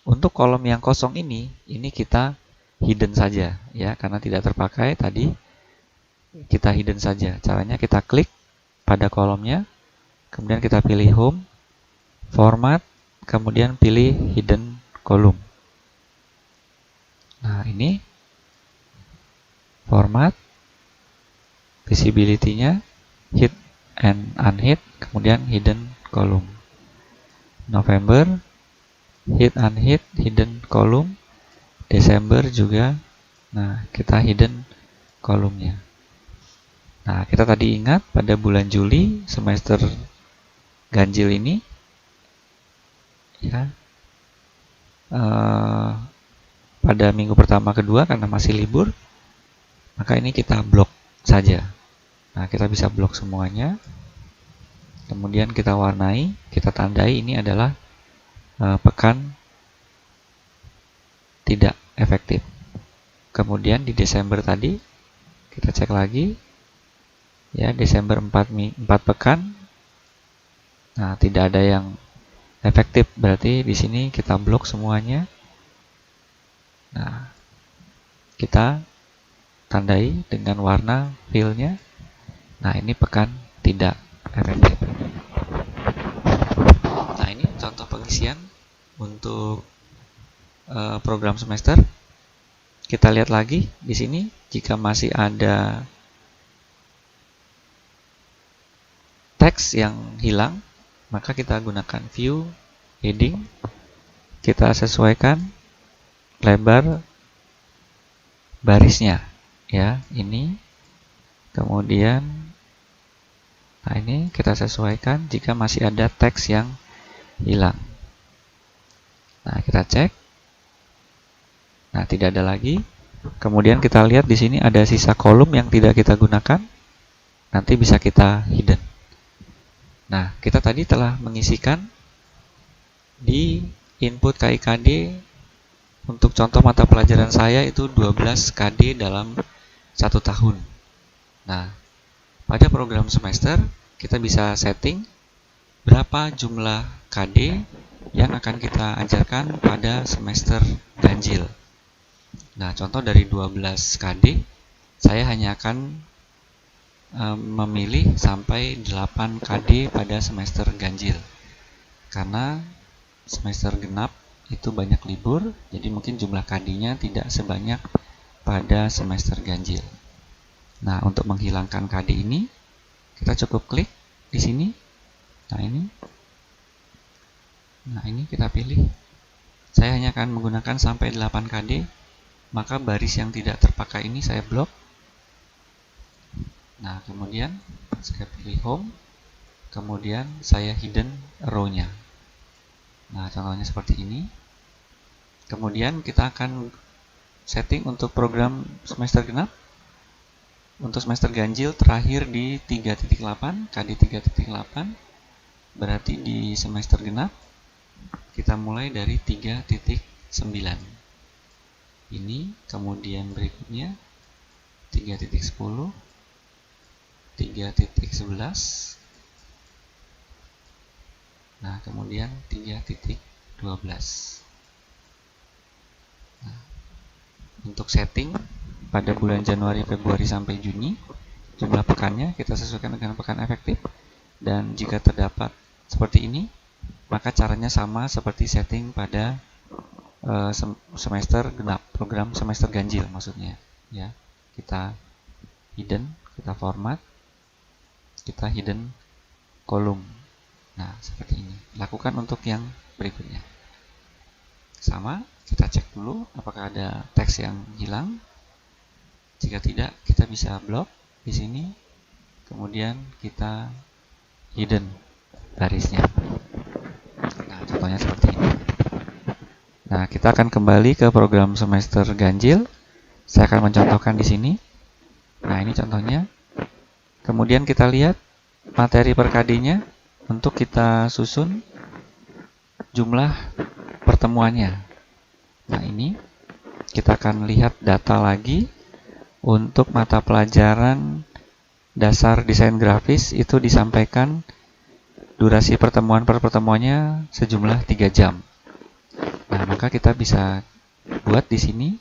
Untuk kolom yang kosong ini kita hidden saja, ya, karena tidak terpakai tadi, kita hidden saja. Caranya kita klik pada kolomnya, kemudian kita pilih home, format, kemudian pilih hidden column. Nah, ini format, visibility-nya, hid and unhid, kemudian hidden column. November, hid unhid, hidden column. Desember juga, nah, kita hidden kolomnya. Nah, kita tadi ingat pada bulan Juli semester ganjil ini, ya, pada minggu pertama kedua karena masih libur, maka ini kita blok saja. Nah, kita bisa blok semuanya, kemudian kita warnai, kita tandai ini adalah pekan tidak efektif. Kemudian di Desember tadi kita cek lagi, ya, Desember 4 pekan. Nah, tidak ada yang efektif, berarti di sini kita blok semuanya. Nah, kita tandai dengan warna fill-nya. Nah, ini pekan tidak efektif. Nah, ini contoh pengisian untuk program semester. Kita lihat lagi di sini, jika masih ada teks yang hilang, maka kita gunakan view heading, kita sesuaikan lebar barisnya, ya, ini. Kemudian, nah, ini kita sesuaikan jika masih ada teks yang hilang. Nah, kita cek. Nah, tidak ada lagi. Kemudian kita lihat di sini ada sisa kolom yang tidak kita gunakan. Nanti bisa kita hidden. Nah, kita tadi telah mengisikan di input KIKD untuk contoh mata pelajaran saya itu 12 KD dalam 1 tahun. Nah, pada program semester kita bisa setting berapa jumlah KD yang akan kita ajarkan pada semester ganjil. Nah, contoh dari 12 KD, saya hanya akan memilih sampai 8 KD pada semester ganjil. Karena semester genap itu banyak libur, jadi mungkin jumlah KD-nya tidak sebanyak pada semester ganjil. Nah, untuk menghilangkan KD ini, kita cukup klik di sini. Nah, ini kita pilih. Saya hanya akan menggunakan sampai 8 KD, maka baris yang tidak terpakai ini saya blok. Nah, kemudian saya pilih home, kemudian saya hidden row-nya. Nah, contohnya seperti ini. Kemudian kita akan setting untuk program semester genap. Untuk semester ganjil terakhir di 3.8, KD 3.8. Berarti di semester genap kita mulai dari 3.9. Ini, kemudian berikutnya 3.10, 3.11. Nah, kemudian 3.12. Nah, untuk setting pada bulan Januari, Februari sampai Juni, jumlah pekannya kita sesuaikan dengan pekan efektif. Dan jika terdapat seperti ini, maka caranya sama seperti setting pada semester genap, program semester ganjil maksudnya. Ya, kita hidden, kita format, kita hidden kolom. Nah, seperti ini. Lakukan untuk yang berikutnya. Sama, kita cek dulu apakah ada teks yang hilang. Jika tidak, kita bisa blok di sini. Kemudian kita hidden barisnya. Nah, contohnya seperti ini. Nah, kita akan kembali ke program semester ganjil. Saya akan mencontohkan di sini. Nah, ini contohnya. Kemudian kita lihat materi per KD-nya untuk kita susun jumlah pertemuannya. Nah, ini kita akan lihat data lagi. Untuk mata pelajaran dasar desain grafis itu disampaikan durasi pertemuan per pertemuannya sejumlah 3 jam. Nah, maka kita bisa buat di sini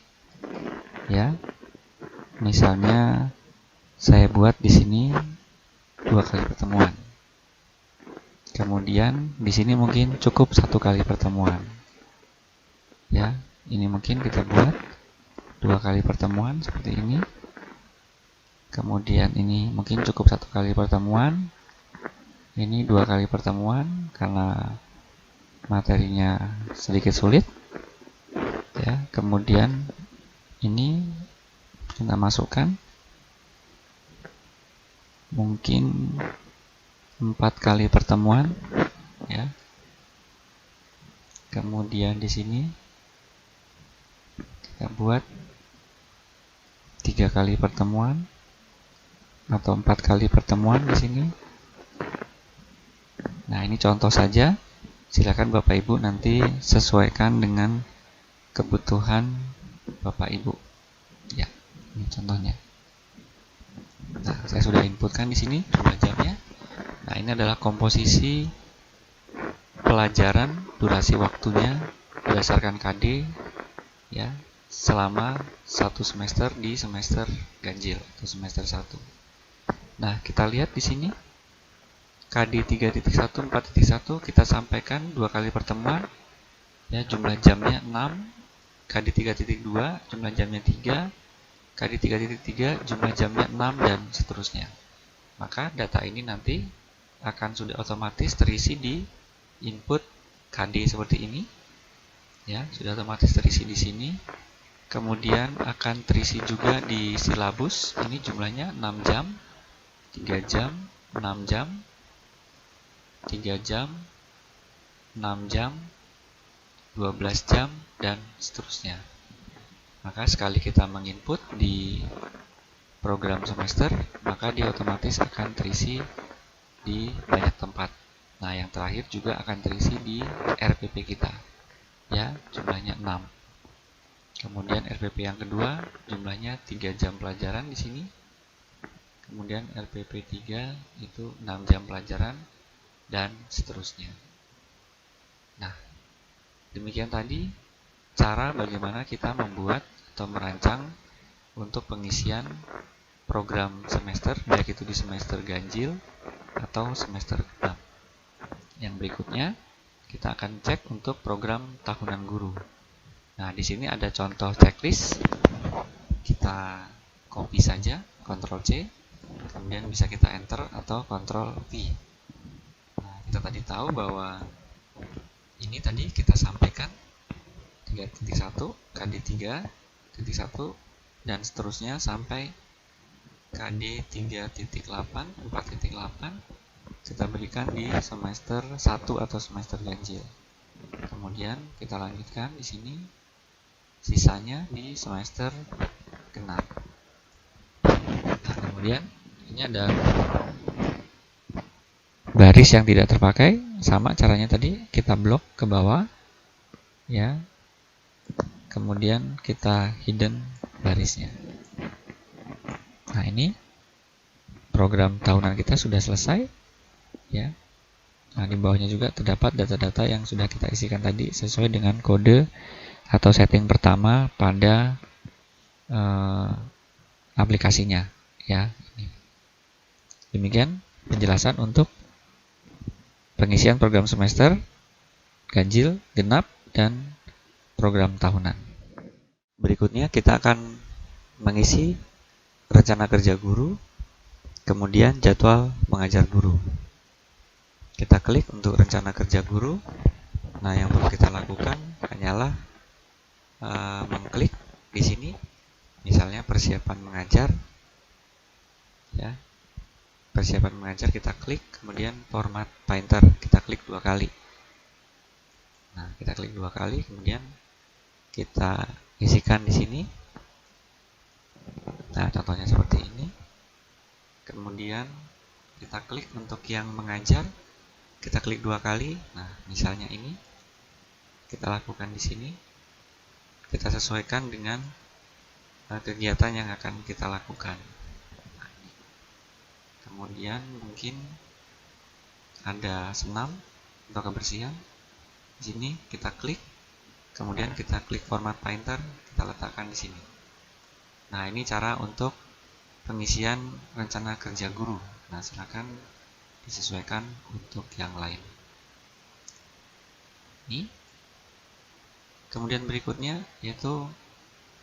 ya. Misalnya saya buat di sini 2 kali pertemuan. Kemudian di sini mungkin cukup 1 kali pertemuan. Ya, ini mungkin kita buat 2 kali pertemuan seperti ini. Kemudian ini mungkin cukup 1 kali pertemuan. Ini 2 kali pertemuan karena materinya sedikit sulit. Ya, kemudian ini kita masukkan mungkin 4 kali pertemuan ya. Kemudian di sini kita buat 3 kali pertemuan atau 4 kali pertemuan di sini. Nah, ini contoh saja. Silakan Bapak Ibu nanti sesuaikan dengan kebutuhan Bapak Ibu. Ya, ini contohnya. Nah, saya sudah inputkan di sini jumlah jamnya. Nah, ini adalah komposisi pelajaran, durasi waktunya berdasarkan KD ya, selama 1 semester di semester ganjil atau semester 1. Nah, kita lihat di sini KD 3.1, 4.1 kita sampaikan 2 kali pertemuan ya, jumlah jamnya 6. KD 3.2 jumlah jamnya 3. KD 3.3 jumlah jamnya 6 dan seterusnya. Maka data ini nanti akan sudah otomatis terisi di input KD seperti ini. Ya, sudah otomatis terisi di sini. Kemudian akan terisi juga di silabus. Ini jumlahnya 6 jam, 3 jam, 6 jam, 3 jam, 6 jam, 12 jam, dan seterusnya. Maka sekali kita menginput di program semester, maka dia otomatis akan terisi di banyak tempat. Nah, yang terakhir juga akan terisi di RPP kita. Ya, jumlahnya 6. Kemudian RPP yang kedua jumlahnya 3 jam pelajaran di sini. Kemudian RPP 3 itu 6 jam pelajaran dan seterusnya. Nah, demikian tadi cara bagaimana kita membuat atau merancang untuk pengisian program semester, baik itu di semester ganjil atau semester genap. Yang berikutnya kita akan cek untuk program tahunan guru. Nah, di sini ada contoh checklist. Kita copy saja, Ctrl C, kemudian bisa kita enter atau Ctrl V. Nah, kita tadi tahu bahwa ini tadi kita sampaikan 3.1, KD 3.1 dan seterusnya sampai KD 3.8, 4.8 kita berikan di semester 1 atau semester ganjil. Kemudian kita lanjutkan di sini sisanya di semester genap. Nah, kemudian ini ada baris yang tidak terpakai, sama caranya tadi, kita blok ke bawah ya. Kemudian kita hidden barisnya. Nah, ini program tahunan kita sudah selesai ya. Nah, di bawahnya juga terdapat data-data yang sudah kita isikan tadi sesuai dengan kode atau setting pertama pada aplikasinya ya. Demikian penjelasan untuk pengisian program semester ganjil, genap, dan program tahunan. Berikutnya kita akan mengisi rencana kerja guru, kemudian jadwal mengajar guru. Kita klik untuk rencana kerja guru. Nah, yang perlu kita lakukan hanyalah mengklik di sini, misalnya persiapan mengajar, ya. Persiapan mengajar kita klik, kemudian format painter kita klik 2 kali. Nah, kita klik 2 kali, kemudian kita isikan di sini. Nah, contohnya seperti ini. Kemudian kita klik untuk yang mengajar, kita klik 2 kali. Nah, misalnya ini kita lakukan di sini. Kita sesuaikan dengan kegiatan yang akan kita lakukan. Kemudian mungkin ada senam atau kebersihan. Di sini kita klik, kemudian kita klik format painter, kita letakkan di sini. Nah, ini cara untuk pengisian rencana kerja guru. Nah, silakan disesuaikan untuk yang lain. Ini. Kemudian berikutnya yaitu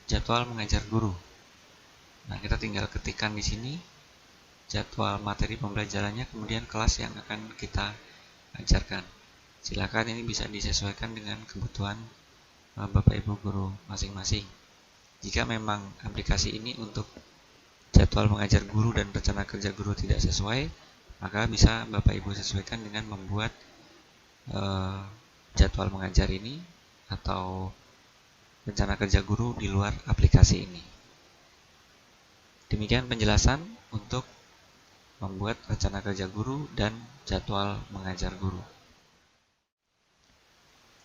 jadwal mengajar guru. Nah, kita tinggal ketikkan di sini jadwal materi pembelajarannya, kemudian kelas yang akan kita ajarkan. Silakan ini bisa disesuaikan dengan kebutuhan Bapak Ibu guru masing-masing. Jika memang aplikasi ini untuk jadwal mengajar guru dan rencana kerja guru tidak sesuai, maka bisa Bapak Ibu sesuaikan dengan membuat jadwal mengajar ini atau rencana kerja guru di luar aplikasi ini. Demikian penjelasan untuk membuat rencana kerja guru dan jadwal mengajar guru.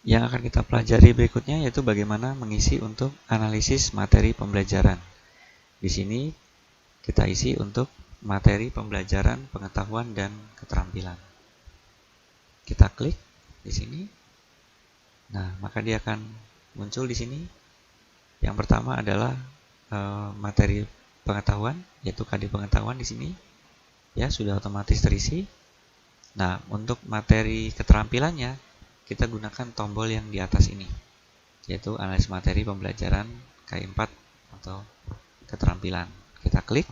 Yang akan kita pelajari berikutnya yaitu bagaimana mengisi untuk analisis materi pembelajaran. Di sini kita isi untuk materi pembelajaran, pengetahuan, dan keterampilan. Kita klik di sini. Nah, maka dia akan muncul di sini. Yang pertama adalah materi pengetahuan, yaitu KD pengetahuan di sini. Ya, sudah otomatis terisi. Nah, untuk materi keterampilannya, kita gunakan tombol yang di atas ini, yaitu analisis materi pembelajaran K4 atau keterampilan. Kita klik,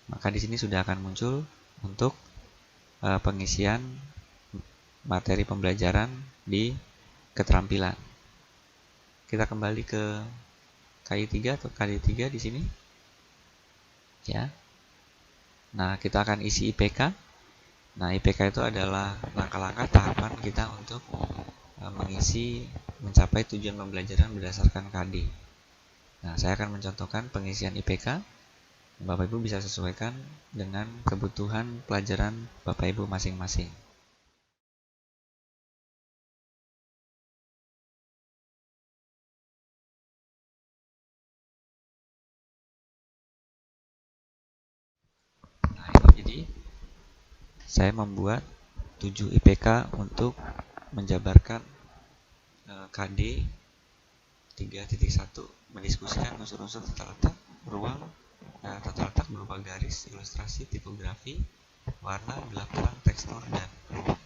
maka di sini sudah akan muncul untuk pengisian materi pembelajaran di keterampilan. Kita kembali ke KI3 atau KD3 di sini. Ya. Nah, kita akan isi IPK. Nah, IPK itu adalah langkah-langkah tahapan kita untuk mengisi mencapai tujuan pembelajaran berdasarkan KD. Nah, saya akan mencontohkan pengisian IPK. Bapak Ibu bisa sesuaikan dengan kebutuhan pelajaran Bapak Ibu masing-masing. Nah, ini jadi saya membuat 7 IPK untuk menjabarkan KD 3.1, mendiskusikan unsur-unsur tata letak ruang, tata letak berupa garis, ilustrasi, tipografi, warna, gelap terang, tekstur, dan ruang.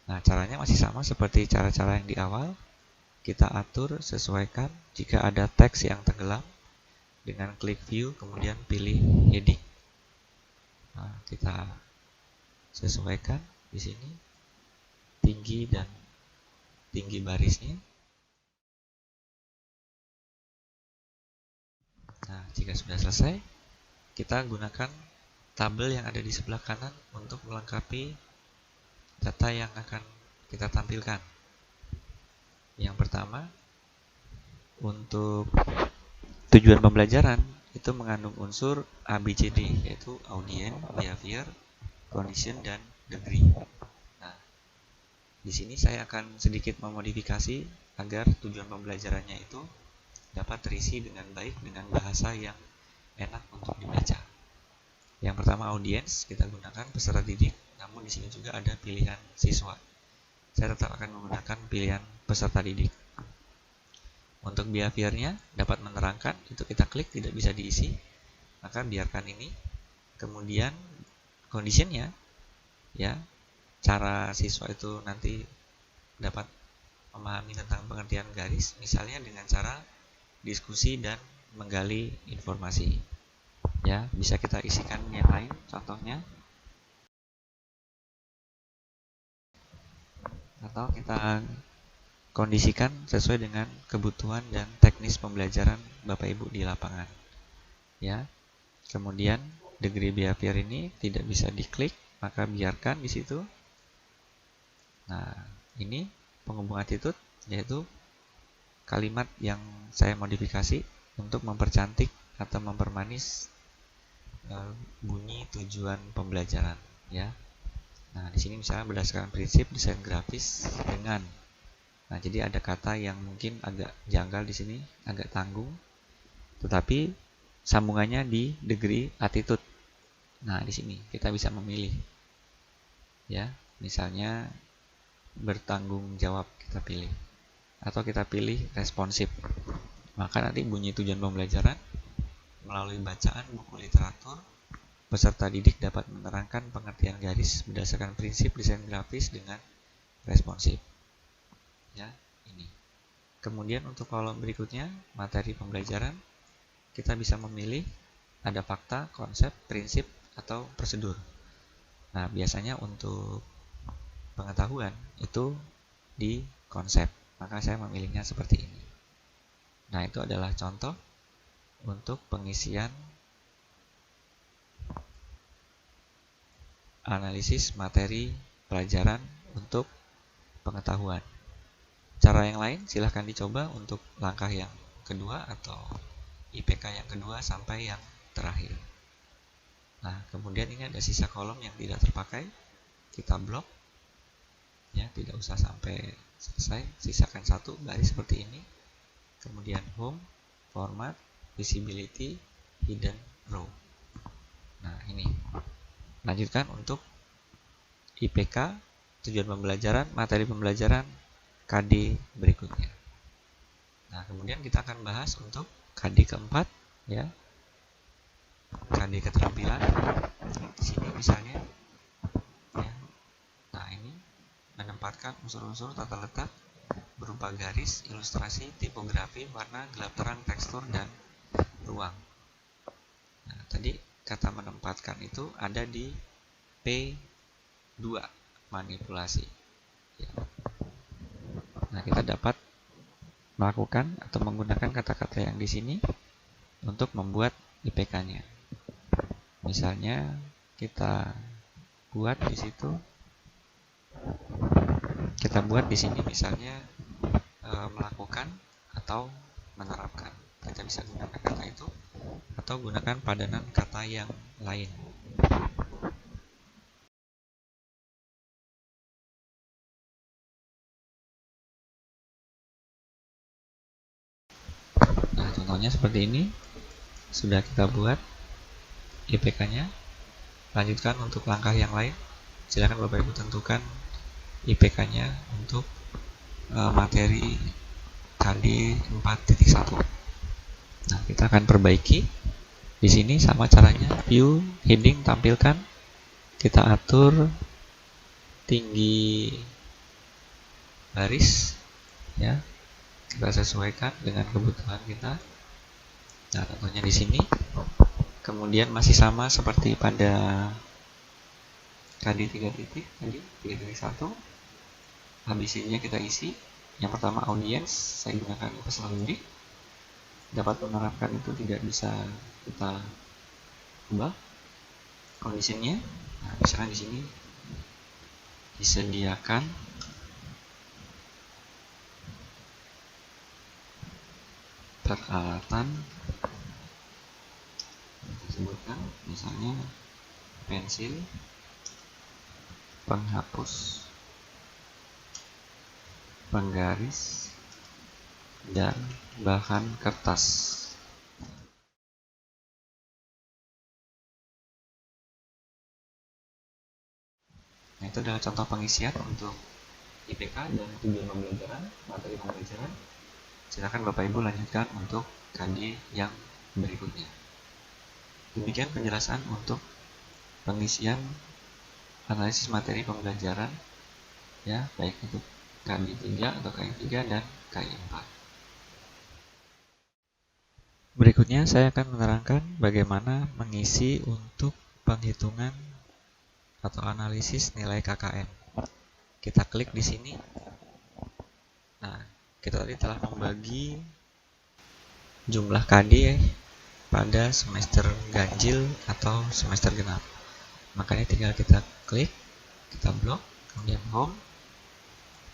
Nah, caranya masih sama seperti cara-cara yang di awal. Kita atur, sesuaikan jika ada teks yang tenggelam dengan klik view, kemudian pilih heading. Nah, kita sesuaikan di sini tinggi dan tinggi barisnya. Nah, jika sudah selesai, kita gunakan tabel yang ada di sebelah kanan untuk melengkapi data yang akan kita tampilkan. Yang pertama, untuk tujuan pembelajaran itu mengandung unsur ABCD, yaitu audience, behavior, condition, dan degree. Nah, di sini saya akan sedikit memodifikasi agar tujuan pembelajarannya itu dapat terisi dengan baik dengan bahasa yang enak untuk dibaca. Yang pertama audience, kita gunakan peserta didik, namun di sini juga ada pilihan siswa. Saya tetap akan menggunakan pilihan peserta didik. Untuk behaviornya dapat menerangkan, itu kita klik tidak bisa diisi, maka biarkan ini. Kemudian conditionnya, ya, cara siswa itu nanti dapat memahami tentang pengertian garis, misalnya dengan cara diskusi dan menggali informasi. Ya, bisa kita isikan yang lain, contohnya. Atau kita kondisikan sesuai dengan kebutuhan dan teknis pembelajaran Bapak Ibu di lapangan. Ya. Kemudian degree behavior ini tidak bisa diklik, maka biarkan di situ. Nah, ini penghubung attitude, yaitu kalimat yang saya modifikasi untuk mempercantik atau mempermanis bunyi tujuan pembelajaran, ya. Nah, di sini misalnya berdasarkan prinsip desain grafis dengan. Nah, jadi ada kata yang mungkin agak janggal di sini, agak tanggung, tetapi sambungannya di degree attitude. Nah, di sini kita bisa memilih, ya, misalnya bertanggung jawab kita pilih, atau kita pilih responsif. Maka nanti bunyi tujuan pembelajaran melalui bacaan buku literatur, peserta didik dapat menerangkan pengertian garis berdasarkan prinsip desain grafis dengan responsif. Ya, ini. Kemudian untuk kolom berikutnya, materi pembelajaran, kita bisa memilih ada fakta, konsep, prinsip, atau prosedur. Nah, biasanya untuk pengetahuan itu di konsep, maka saya memilihnya seperti ini. Nah, itu adalah contoh untuk pengisian analisis materi pelajaran untuk pengetahuan. Cara yang lain silahkan dicoba untuk langkah yang kedua atau IPK yang kedua sampai yang terakhir. Nah, kemudian ini ada sisa kolom yang tidak terpakai, kita blok, ya, tidak usah sampai selesai, sisakan satu baris seperti ini. Kemudian home, format, visibility, hidden row. Nah, ini. Lanjutkan untuk IPK, tujuan pembelajaran, materi pembelajaran, KD berikutnya. Nah, kemudian kita akan bahas untuk KD keempat, ya. KD keterampilan. Di sini misalnya, ya. Nah, ini menempatkan unsur-unsur tata letak berupa garis, ilustrasi, tipografi, warna, gelap terang, tekstur, dan ruang. Nah, tadi kata menempatkan itu ada di P2, manipulasi. Ya. Nah, kita dapat melakukan atau menggunakan kata-kata yang di sini untuk membuat IPK-nya. Misalnya kita buat di situ, kita buat di sini misalnya melakukan atau menerapkan. Kita bisa gunakan kata itu atau gunakan padanan kata yang lain. Nah, contohnya seperti ini. Sudah kita buat IPK-nya. Lanjutkan untuk langkah yang lain. Silakan Bapak Ibu tentukan IPK-nya untuk materi KD 4.1. Nah, kita akan perbaiki. Di sini sama caranya, view, heading, tampilkan. Kita atur tinggi baris, ya. Kita sesuaikan dengan kebutuhan kita. Nah, contohnya di sini. Kemudian masih sama seperti pada KD 3 titik tadi, 3.1. Habis ini kita isi. Yang pertama audience, saya gunakan personal unique. Dapat menerapkan itu tidak bisa kita ubah conditionnya. Nah, misalnya di sini disediakan peralatan, disebutkan misalnya pensil, penghapus, penggaris, dan bahan kertas. Nah, itu adalah contoh pengisian untuk IPK dan tujuan pembelajaran, materi pembelajaran. Silakan Bapak Ibu lanjutkan untuk KD yang berikutnya. Demikian penjelasan untuk pengisian analisis materi pembelajaran, ya, baik untuk KD 3 atau KI 3 dan KI 4. Berikutnya saya akan menerangkan bagaimana mengisi untuk penghitungan atau analisis nilai KKM. Kita klik di sini. Nah, kita tadi telah membagi jumlah KD pada semester ganjil atau semester genap. Makanya tinggal kita klik, kita blok, kemudian home,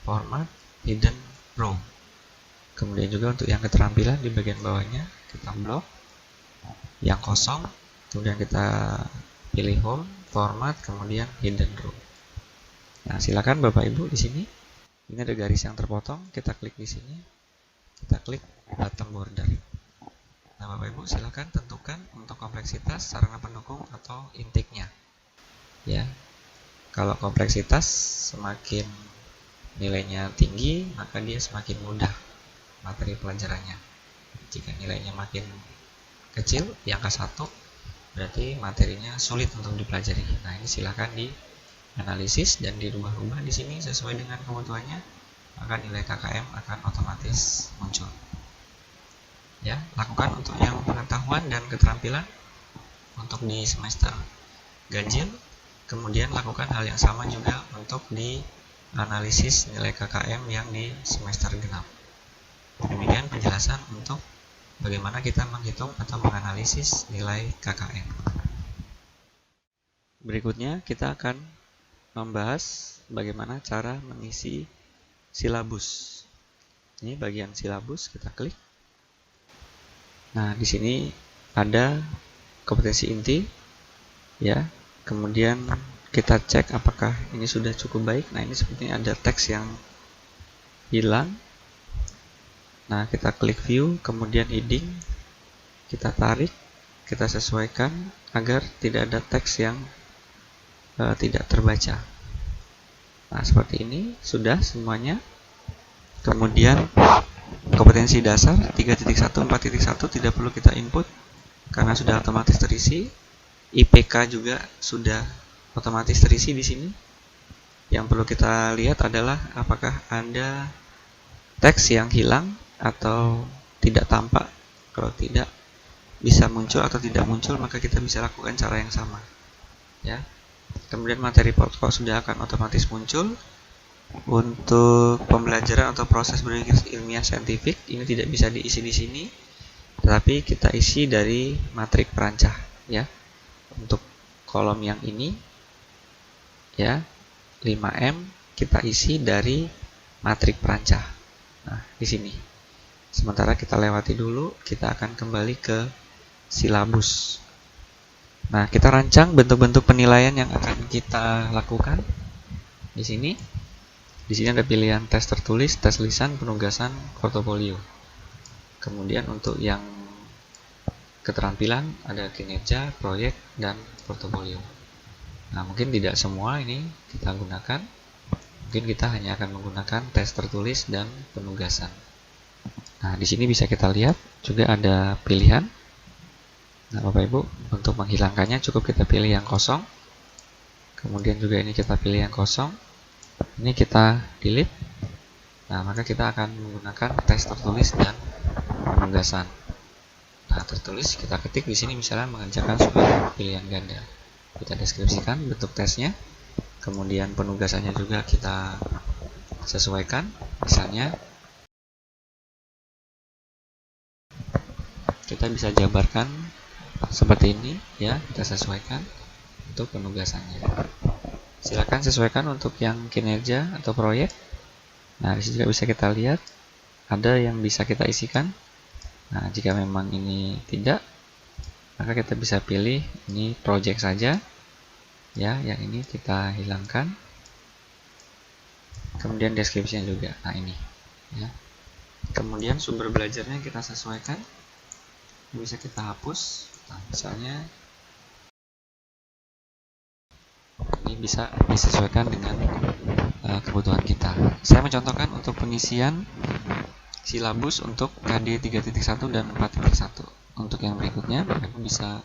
format, hidden row. Kemudian juga untuk yang keterampilan di bagian bawahnya kita blok, yang kosong, kemudian kita pilih home, format, kemudian hidden row. Nah, silakan Bapak Ibu di sini. Ini ada garis yang terpotong, kita klik di sini. Kita klik bottom border. Nah, Bapak Ibu silakan tentukan untuk kompleksitas sarana pendukung atau intake-nya. Ya. Kalau kompleksitas semakin nilainya tinggi, maka dia semakin mudah materi pelajarannya. Jika nilainya makin kecil, di angka 1, berarti materinya sulit untuk dipelajari. Nah, ini silakan dianalisis dan dirubah-rubah di sini sesuai dengan kebutuhannya, maka nilai KKM akan otomatis muncul. Ya, lakukan untuk yang pengetahuan dan keterampilan untuk di semester ganjil, kemudian lakukan hal yang sama juga untuk di analisis nilai KKM yang di semester genap. Demikian penjelasan untuk bagaimana kita menghitung atau menganalisis nilai KKM. Berikutnya kita akan membahas bagaimana cara mengisi silabus. Ini bagian silabus, kita klik. Nah, di sini ada kompetensi inti, ya. Kemudian kita cek apakah ini sudah cukup baik. Nah, ini sepertinya ada teks yang hilang. Nah, kita klik view, kemudian heading, kita tarik, kita sesuaikan agar tidak ada teks yang tidak terbaca. Nah, seperti ini sudah semuanya. Kemudian kompetensi dasar 3.1, 4.1 tidak perlu kita input karena sudah otomatis terisi. IPK juga sudah otomatis terisi di sini. Yang perlu kita lihat adalah apakah ada teks yang hilang atau tidak tampak. Kalau tidak bisa muncul atau tidak muncul, maka kita bisa lakukan cara yang sama. Ya. Kemudian materi pokok sudah akan otomatis muncul. Untuk pembelajaran atau proses berpikir ilmiah saintifik ini tidak bisa diisi di sini, tetapi kita isi dari matrik perancah, ya. Untuk kolom yang ini, ya, 5M kita isi dari matrik perancah. Nah, di sini. Sementara kita lewati dulu, kita akan kembali ke silabus. Nah, kita rancang bentuk-bentuk penilaian yang akan kita lakukan. Di sini ada pilihan tes tertulis, tes lisan, penugasan, portofolio. Kemudian untuk yang keterampilan ada kinerja, proyek, dan portofolio. Nah, mungkin tidak semua ini kita gunakan. Mungkin kita hanya akan menggunakan tes tertulis dan penugasan. Nah, di sini bisa kita lihat juga ada pilihan. Nah, Bapak Ibu, untuk menghilangkannya cukup kita pilih yang kosong. Kemudian juga ini kita pilih yang kosong. Ini kita delete. Nah, maka kita akan menggunakan tes tertulis dan penugasan. Nah, tertulis kita ketik di sini misalnya mengerjakan suatu pilihan ganda. Kita deskripsikan bentuk tesnya. Kemudian penugasannya juga kita sesuaikan. Misalnya kita bisa jabarkan seperti ini ya, kita sesuaikan untuk penugasannya. Silakan sesuaikan untuk yang kinerja atau proyek. Nah, di sini juga bisa kita lihat ada yang bisa kita isikan. Nah, jika memang ini tidak, maka kita bisa pilih ini project saja ya, yang ini kita hilangkan. Kemudian deskripsinya juga. Nah, ini ya. Kemudian sumber belajarnya kita sesuaikan. Bisa kita hapus. Nah, misalnya ini bisa disesuaikan dengan kebutuhan kita. Saya mencontohkan untuk pengisian silabus untuk KD 3.1 dan 4.1. Untuk yang berikutnya, Bapak Ibu bisa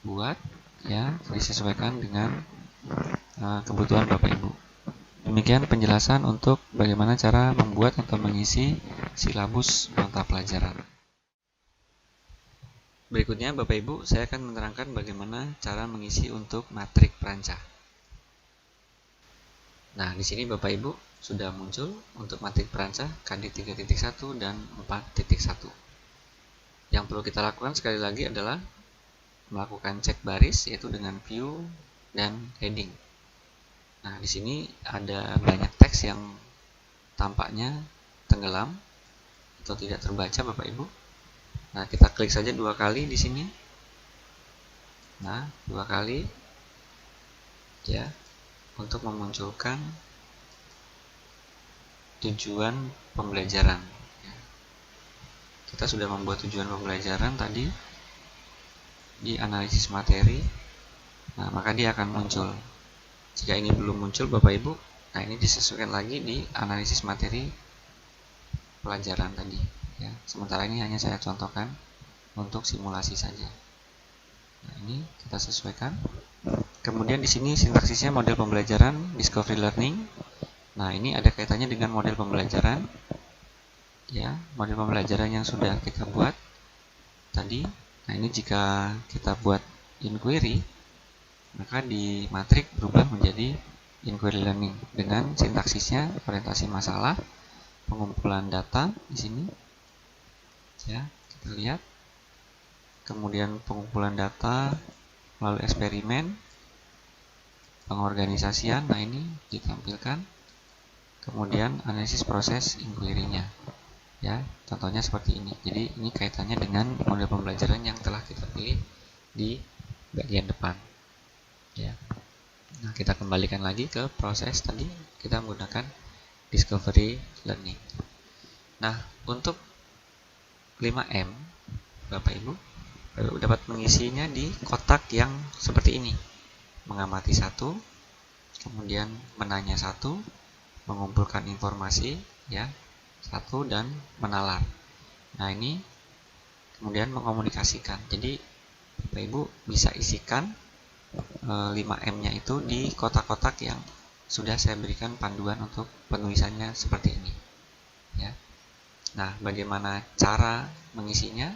buat ya, disesuaikan dengan kebutuhan Bapak Ibu. Demikian penjelasan untuk bagaimana cara membuat atau mengisi silabus mata pelajaran. Berikutnya Bapak Ibu, saya akan menerangkan bagaimana cara mengisi untuk matrik perancah. Nah, di sini Bapak Ibu sudah muncul untuk matrik perancah KD 3.1 dan 4.1. Yang perlu kita lakukan sekali lagi adalah melakukan cek baris, yaitu dengan view dan heading. Nah, di sini ada banyak teks yang tampaknya tenggelam atau tidak terbaca Bapak Ibu. Nah, kita klik saja 2 kali di sini. Nah, 2 kali ya, untuk memunculkan tujuan pembelajaran. Kita sudah membuat tujuan pembelajaran tadi di analisis materi. Nah, maka dia akan muncul. Jika ini belum muncul Bapak Ibu, nah ini disesuaikan lagi di analisis materi pelajaran tadi ya. Sementara ini hanya saya contohkan untuk simulasi saja. Nah, ini kita sesuaikan. Kemudian di sini sintaksisnya model pembelajaran discovery learning. Nah, ini ada kaitannya dengan model pembelajaran ya, model pembelajaran yang sudah kita buat tadi. Nah, ini jika kita buat inquiry, maka di matrik berubah menjadi inquiry learning dengan sintaksisnya orientasi masalah, pengumpulan data di sini ya, kita lihat. Kemudian pengumpulan data melalui eksperimen, pengorganisasian, nah ini ditampilkan. Kemudian analisis proses inquiry-nya ya, contohnya seperti ini. Jadi ini kaitannya dengan model pembelajaran yang telah kita pilih di bagian depan ya. Nah, kita kembalikan lagi ke proses tadi, kita menggunakan discovery learning. Nah, untuk 5M Bapak Ibu dapat mengisinya di kotak yang seperti ini. Mengamati 1, kemudian menanya 1, mengumpulkan informasi ya 1, dan menalar. Nah, ini kemudian mengomunikasikan. Jadi Bapak Ibu bisa isikan 5M-nya itu di kotak-kotak yang sudah saya berikan panduan untuk penulisannya seperti ini ya. Nah, bagaimana cara mengisinya?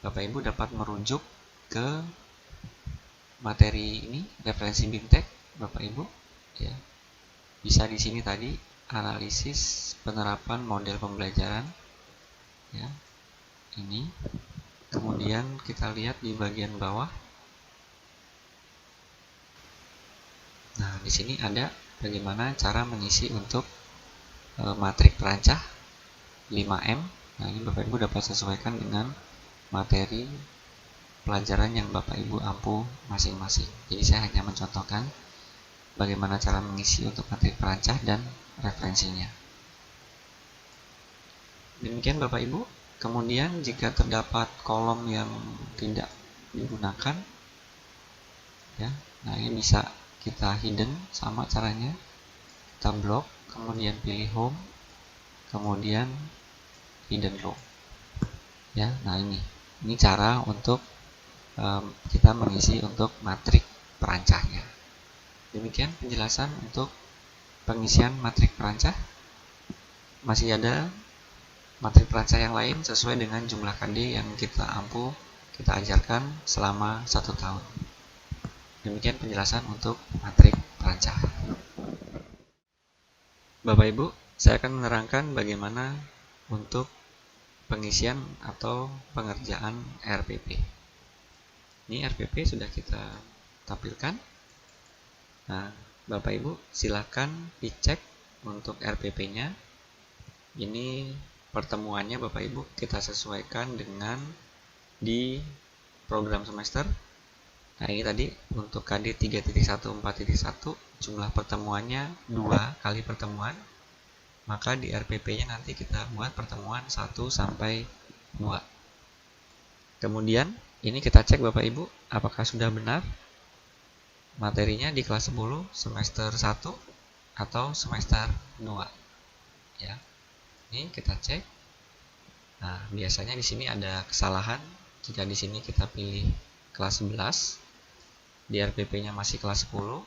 Bapak Ibu dapat merujuk ke materi ini, referensi BIMTEK Bapak Ibu ya. Bisa di sini tadi analisis penerapan model pembelajaran ya. Ini. Kemudian kita lihat di bagian bawah. Nah, di sini ada bagaimana cara mengisi untuk matrik perancah 5M. Nah, ini Bapak Ibu dapat sesuaikan dengan materi pelajaran yang Bapak Ibu ampu masing-masing. Jadi saya hanya mencontohkan bagaimana cara mengisi untuk materi perancah dan referensinya. Demikian Bapak Ibu. Kemudian jika terdapat kolom yang tidak digunakan, ya, nah ini bisa kita hidden, sama caranya. Kita blok, kemudian pilih home, kemudian hidden row. Ya, nah ini cara untuk kita mengisi untuk matrik perancahnya. Demikian penjelasan untuk pengisian matrik perancah. Masih ada matrik perancah yang lain sesuai dengan jumlah KD yang kita ampu kita ajarkan selama 1 tahun. Demikian penjelasan untuk matrik perancah. Bapak Ibu, saya akan menerangkan bagaimana untuk pengisian atau pengerjaan RPP. Ini RPP sudah kita tampilkan. Nah, Bapak Ibu silakan dicek untuk RPP-nya. Ini pertemuannya Bapak Ibu kita sesuaikan dengan di program semester. Nah, ini tadi untuk KD 3.1.4.1 jumlah pertemuannya 2 kali pertemuan. Maka di RPP-nya nanti kita buat pertemuan 1 sampai 2. Kemudian ini kita cek Bapak Ibu apakah sudah benar materinya di kelas 10 semester 1 atau semester 2. Ya. Ini kita cek. Nah, biasanya di sini ada kesalahan. Jika di sini kita pilih kelas 11, di RPP-nya masih kelas 10,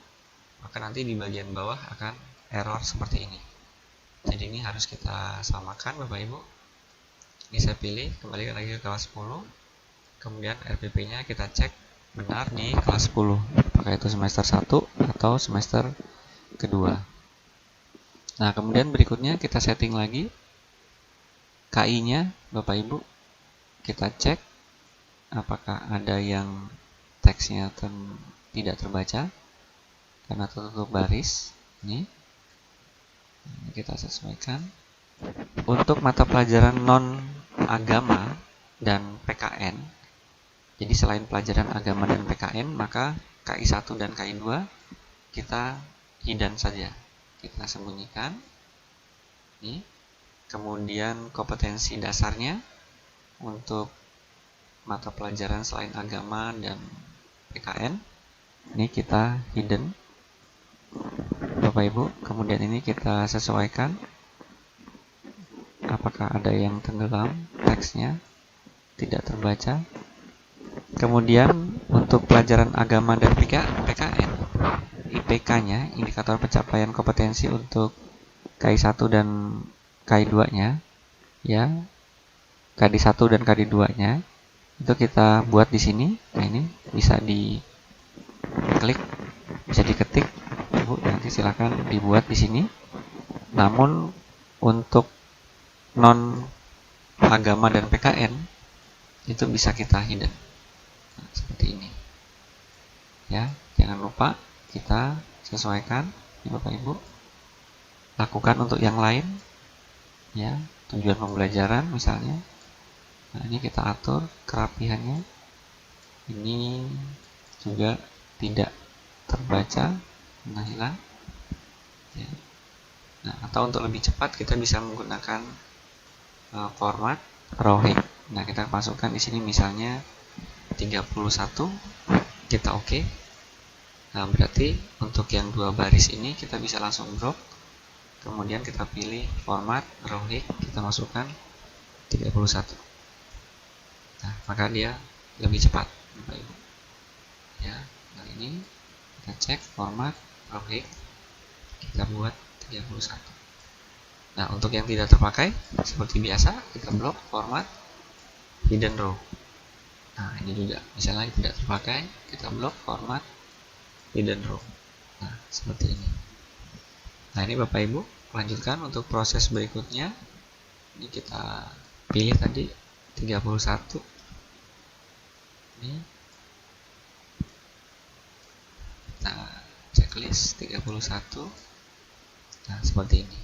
maka nanti di bagian bawah akan error seperti ini. Jadi ini harus kita samakan Bapak Ibu. Ini saya pilih, kembali lagi ke kelas 10. Kemudian RPP-nya kita cek benar di kelas 10. Apakah itu semester 1 atau semester kedua. Nah, kemudian berikutnya kita setting lagi KI-nya Bapak Ibu. Kita cek apakah ada yang teksnya tidak terbaca karena tertutup baris. Ini kita sesuaikan. Untuk mata pelajaran non agama dan PKN, jadi selain pelajaran agama dan PKN, maka KI 1 dan KI 2 kita hidden saja, kita sembunyikan. Ini kemudian kompetensi dasarnya untuk mata pelajaran selain agama dan PKN, ini kita hidden Bapak Ibu. Kemudian ini kita sesuaikan apakah ada yang tenggelam, teksnya tidak terbaca. Kemudian untuk pelajaran agama dan PKN, IPK-nya, indikator pencapaian kompetensi untuk KI 1 dan KI 2-nya, ya, KD 1 dan KD 2-nya itu kita buat di sini. Nah, ini bisa diklik, bisa diketik, Ibu, nanti silakan dibuat di sini. Namun untuk non agama dan PKN itu bisa kita hidden. Nah, seperti ini. Ya, jangan lupa kita sesuaikan, ya, Bapak Ibu. Lakukan untuk yang lain. Ya, tujuan pembelajaran misalnya. Nah, ini kita atur kerapihannya. Ini juga tidak terbaca, nah hilang. Ya. Nah, atau untuk lebih cepat kita bisa menggunakan format Rowhik. Nah, kita masukkan di sini misalnya 31, kita oke. Nah, berarti untuk yang 2 baris ini kita bisa langsung drop. Kemudian kita pilih format Rowhik, kita masukkan 31. Nah, maka dia lebih cepat, Bapak Ibu. Ya, nah ini kita cek format Rowhik, kita buat 31. Nah, untuk yang tidak terpakai seperti biasa kita blok format hidden row. Nah, ini juga misalnya tidak terpakai, kita blok format hidden row. Nah, seperti ini. Nah, ini Bapak Ibu, lanjutkan untuk proses berikutnya. Ini kita pilih tadi 31. Ini kita checklist 31. Nah, seperti ini.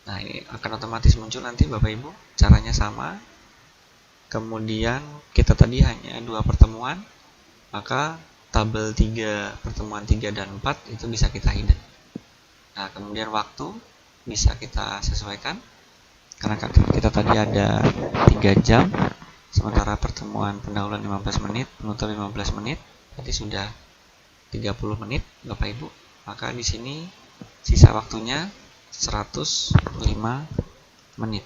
Nah, ini akan otomatis muncul nanti Bapak Ibu. Caranya sama. kemudian kita tadi hanya 2 pertemuan, maka tabel 3, pertemuan 3 dan 4 itu bisa kita hidden. Nah, kemudian waktu bisa kita sesuaikan, karena kita tadi ada 3 jam, sementara pertemuan pendahuluan 15 menit, penutup 15 menit, berarti sudah 30 menit Bapak Ibu. Maka di sini sisa waktunya 105 menit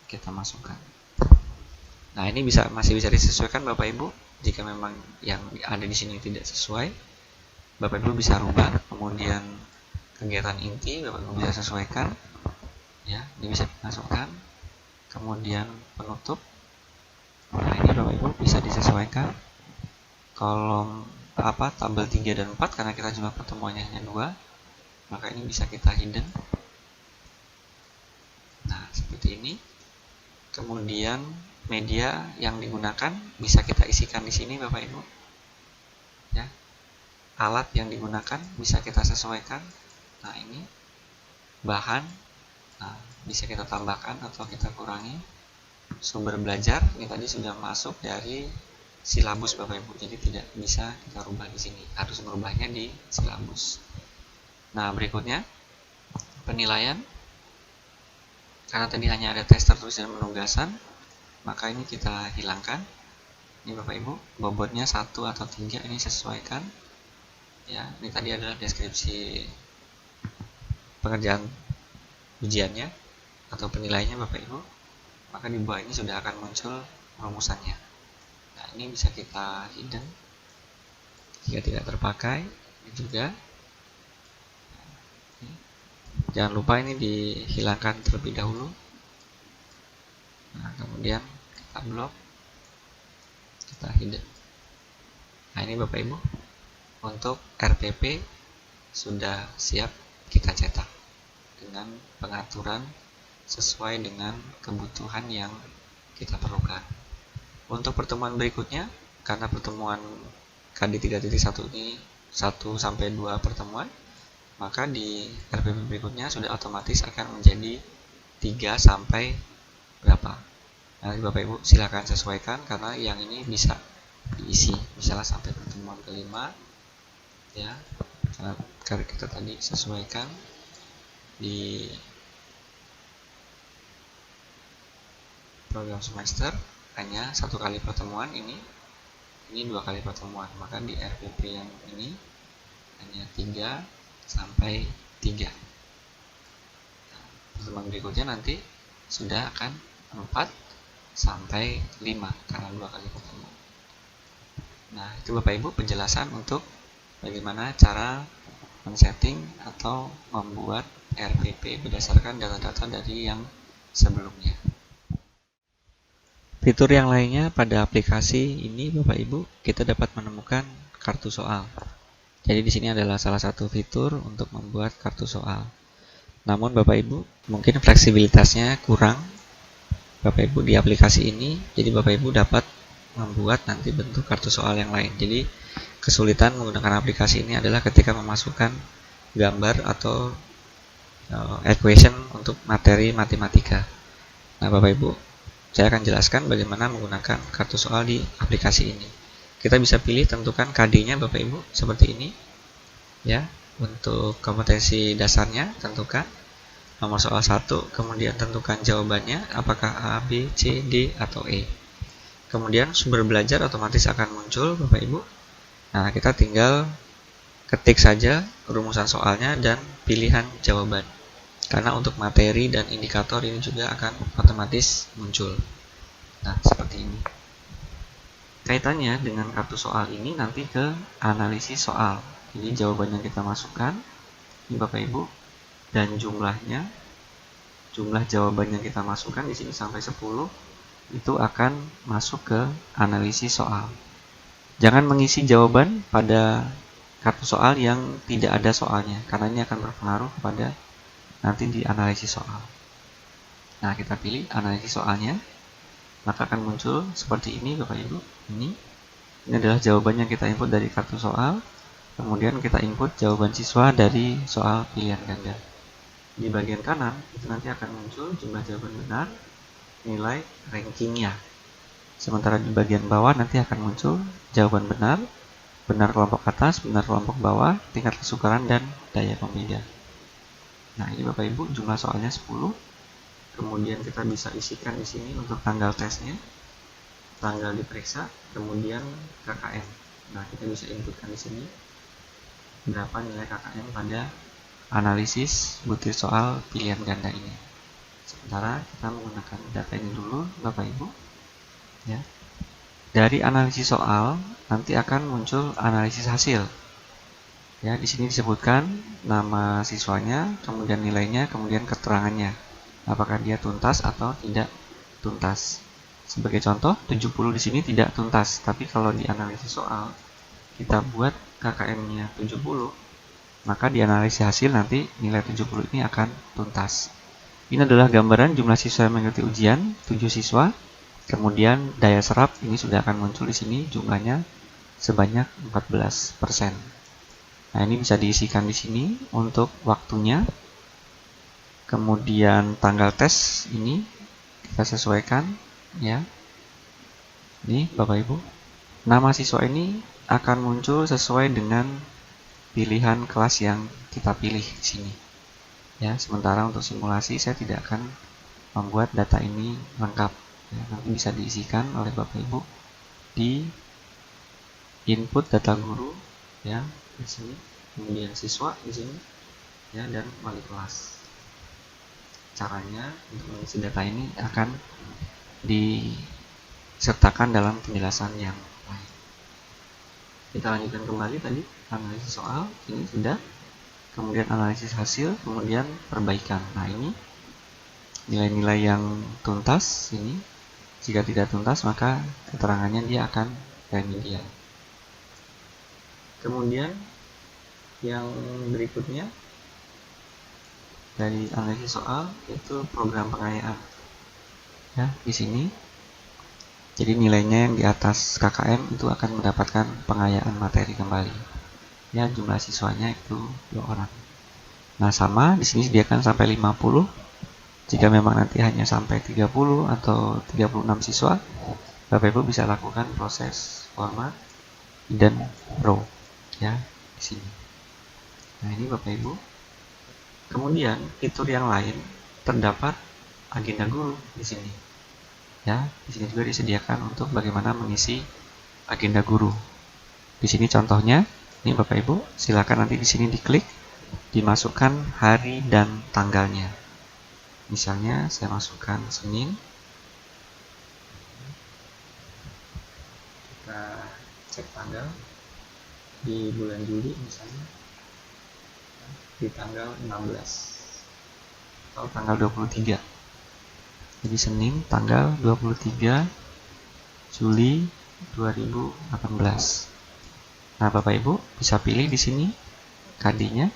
kita masukkan. Nah, ini masih bisa disesuaikan Bapak Ibu. Jika memang yang ada di sini tidak sesuai, Bapak Ibu bisa rubah. Kemudian kegiatan inti Bapak Ibu bisa sesuaikan, ya, ini bisa dimasukkan. Kemudian penutup, nah ini Bapak Ibu bisa disesuaikan. Kolom tabel 3 dan 4, karena kita jumlah pertemuannya hanya 2, maka ini bisa kita hidden. Nah, seperti ini. Kemudian media yang digunakan bisa kita isikan di sini Bapak Ibu, ya. Alat yang digunakan bisa kita sesuaikan. Nah, ini bahan, nah, bisa kita tambahkan atau kita kurangi. Sumber belajar ini tadi sudah masuk dari silabus Bapak Ibu, jadi tidak bisa kita rubah di sini, harus merubahnya di silabus. Nah, berikutnya penilaian. Karena tadi hanya ada tes tertulis dan penugasan, maka ini kita hilangkan. Ini Bapak Ibu, bobotnya 1 atau 3, ini sesuaikan. Ya, ini tadi adalah deskripsi pengerjaan ujiannya atau penilaiannya Bapak Ibu. Maka di bawah ini sudah akan muncul rumusannya. Nah, ini bisa kita hidden jika tidak terpakai. Ini juga. Jangan lupa ini dihilangkan terlebih dahulu. Nah, kemudian kita blok, kita hidden. Nah, ini Bapak Ibu, untuk RPP sudah siap kita cetak dengan pengaturan sesuai dengan kebutuhan yang kita perlukan. Untuk pertemuan berikutnya, karena pertemuan KD 3.1 ini 1 sampai 2 pertemuan, maka di RPP berikutnya sudah otomatis akan menjadi 3 sampai berapa. Nanti Bapak Ibu silakan sesuaikan, karena yang ini bisa diisi misalnya sampai pertemuan kelima, ya. Karena kita tadi sesuaikan di program semester hanya 1 kali pertemuan, ini 2 kali pertemuan, maka di RPP yang ini hanya 3 sampai 3. Nah, pertemuan berikutnya nanti sudah akan 4 sampai 5 karena 2 kali pertemuan. Nah, itu Bapak Ibu penjelasan untuk bagaimana cara men-setting atau membuat RPP berdasarkan data-data dari yang sebelumnya. Fitur yang lainnya pada aplikasi ini Bapak Ibu, kita dapat menemukan kartu soal. Jadi di sini adalah salah satu fitur untuk membuat kartu soal. Namun Bapak Ibu, mungkin fleksibilitasnya kurang Bapak Ibu di aplikasi ini. Jadi Bapak Ibu dapat membuat nanti bentuk kartu soal yang lain. Jadi kesulitan menggunakan aplikasi ini adalah ketika memasukkan gambar atau equation untuk materi matematika. Nah, Bapak Ibu, saya akan jelaskan bagaimana menggunakan kartu soal di aplikasi ini. Kita bisa pilih tentukan KD-nya Bapak Ibu seperti ini, ya. Untuk kompetensi dasarnya tentukan nomor soal 1, kemudian tentukan jawabannya apakah A, B, C, D atau E. Kemudian sumber belajar otomatis akan muncul Bapak Ibu. Nah, kita tinggal ketik saja rumusan soalnya dan pilihan jawaban. Karena untuk materi dan indikator ini juga akan otomatis muncul. Nah, seperti ini. Kaitannya dengan kartu soal ini nanti ke analisis soal. Jadi jawaban yang kita masukkan ini Bapak Ibu, dan jumlahnya, jumlah jawaban yang kita masukkan di sini sampai 10 itu akan masuk ke analisis soal. Jangan mengisi jawaban pada kartu soal yang tidak ada soalnya, karena ini akan berpengaruh kepada nanti di analisis soal. Nah, kita pilih analisis soalnya, maka akan muncul seperti ini Bapak Ibu. Ini adalah jawaban yang kita input dari kartu soal. Kemudian kita input jawaban siswa dari soal pilihan ganda. Di bagian kanan itu nanti akan muncul jumlah jawaban benar, nilai rankingnya. Sementara di bagian bawah nanti akan muncul jawaban benar, benar kelompok atas, benar kelompok bawah, tingkat kesukaran, dan daya pembeda. Nah, ini Bapak Ibu jumlah soalnya 10. Kemudian kita bisa isikan di sini untuk tanggal tesnya, tanggal diperiksa, kemudian KKM. Nah, kita bisa inputkan di sini berapa nilai KKM pada analisis butir soal pilihan ganda ini. Sementara kita menggunakan data ini dulu, Bapak Ibu. Ya. Dari analisis soal nanti akan muncul analisis hasil. Ya, di sini disebutkan nama siswanya, kemudian nilainya, kemudian keterangannya. Apakah dia tuntas atau tidak tuntas. Sebagai contoh, 70 di sini tidak tuntas, tapi kalau di analisis soal kita buat KKM-nya 70, maka di analisis hasil nanti nilai 70 ini akan tuntas. Ini adalah gambaran jumlah siswa yang mengikuti ujian, 7 siswa. Kemudian daya serap ini sudah akan muncul di sini, jumlahnya sebanyak 14%. Nah, ini bisa diisikan di sini untuk waktunya. Kemudian tanggal tes ini kita sesuaikan, ya. Ini Bapak Ibu. Nama siswa ini akan muncul sesuai dengan pilihan kelas yang kita pilih di sini. Ya, sementara untuk simulasi saya tidak akan membuat data ini lengkap. Ya, nanti bisa diisikan oleh Bapak Ibu di input data guru, ya, di sini, kemudian siswa di sini, ya, dan wali kelas. Caranya untuk mengisi data ini akan disertakan dalam penjelasan yang lain. Kita lanjutkan kembali tadi analisis soal, ini sudah, kemudian analisis hasil, kemudian perbaikan. Nah, ini nilai-nilai yang tuntas ini. Jika tidak tuntas, maka keterangannya dia akan remedial. Kemudian yang berikutnya dari analisis soal itu program pengayaan. Ya, di sini. Jadi nilainya yang di atas KKM itu akan mendapatkan pengayaan materi kembali. Ya, jumlah siswanya itu 2 orang. Nah, sama di sini sediakan sampai 50. Jika memang nanti hanya sampai 30 atau 36 siswa, Bapak Ibu bisa lakukan proses format dan row, ya, di sini. Nah, ini Bapak Ibu. Kemudian fitur yang lain terdapat agenda guru di sini. Ya, di sini juga disediakan untuk bagaimana mengisi agenda guru. Di sini contohnya, ini Bapak Ibu, silakan nanti di sini diklik, dimasukkan hari dan tanggalnya. Misalnya saya masukkan Senin. Kita cek tanggal di bulan Juli misalnya, di tanggal 16 atau tanggal 23. Jadi Senin tanggal 23 Juli 2018. Nah, Bapak Ibu bisa pilih di sini KD-nya.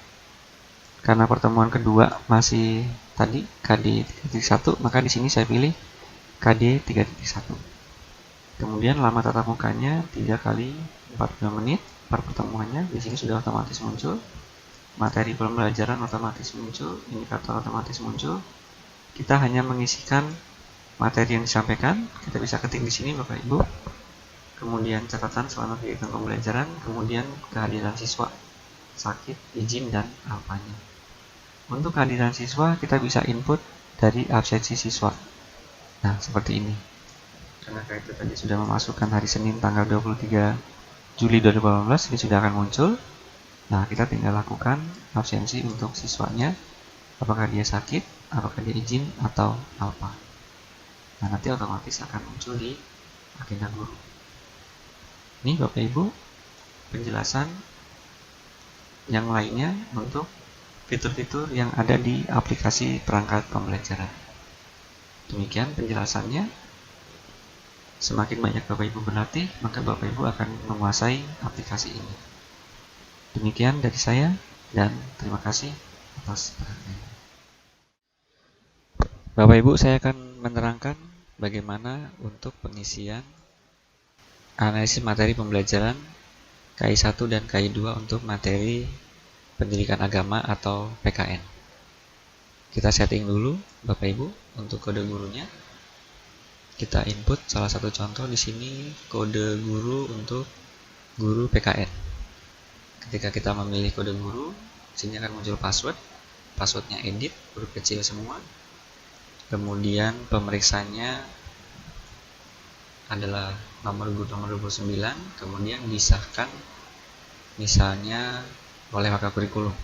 Karena pertemuan kedua masih tadi KD 3.1, maka di sini saya pilih KD 3.1. Kemudian lama tatap mukanya 3 kali 45 menit per pertemuannya. Di sini sudah otomatis muncul. Materi pembelajaran otomatis muncul, indikator otomatis muncul. Kita hanya mengisikan materi yang disampaikan. Kita bisa ketik di sini Bapak Ibu. Kemudian catatan selama kegiatan pembelajaran, kemudian kehadiran siswa, sakit, izin, dan alfanya. Untuk kehadiran siswa kita bisa input dari absensi siswa. Nah, seperti ini. Karena itu tadi sudah memasukkan hari Senin tanggal 23 Juli 2018, ini sudah akan muncul. Nah, kita tinggal lakukan absensi untuk siswanya. Apakah dia sakit, apakah dia izin, atau alfa. Nah, nanti otomatis akan muncul di agenda guru. Ini Bapak Ibu penjelasan yang lainnya untuk fitur-fitur yang ada di aplikasi perangkat pembelajaran. Demikian penjelasannya. Semakin banyak Bapak Ibu berlatih, maka Bapak Ibu akan menguasai aplikasi ini. Demikian dari saya, dan terima kasih atas perhatiannya. Bapak Ibu, saya akan menerangkan bagaimana untuk pengisian analisis materi pembelajaran KI1 dan KI2 untuk materi pendidikan agama atau PKN. Kita setting dulu Bapak Ibu untuk kode gurunya. kita input salah satu contoh di sini kode guru untuk guru PKN. Ketika kita memilih kode guru, sini akan muncul password. Passwordnya edit, huruf kecil semua. Kemudian pemeriksanya adalah nomor guru nomor 29, kemudian disahkan misalnya oleh Waka Kurikulum,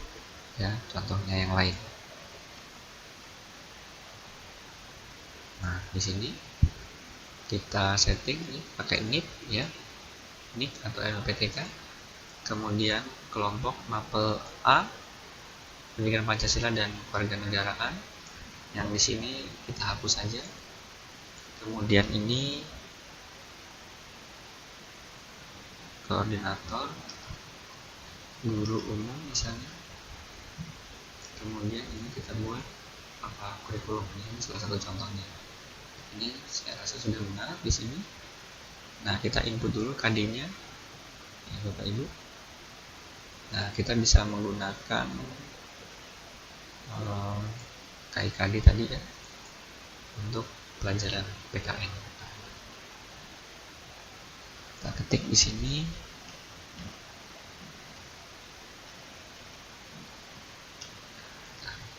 ya, contohnya yang lain. Nah, di sini kita setting pakai NIP, ya, NIP atau LPTK. Kemudian kelompok mapel A, pendidikan Pancasila dan kewarganegaraan. Yang di sini kita hapus saja. Kemudian ini koordinator guru umum misalnya. Kemudian ini kita buat apa kurikulum, ini salah satu contohnya. Ini saya rasa sudah benar di sini. Nah, kita input dulu KD-nya, ya, Bapak Ibu. Nah, kita bisa menggunakan KIKD tadi, ya, untuk pelajaran PKN. Kita ketik di sini.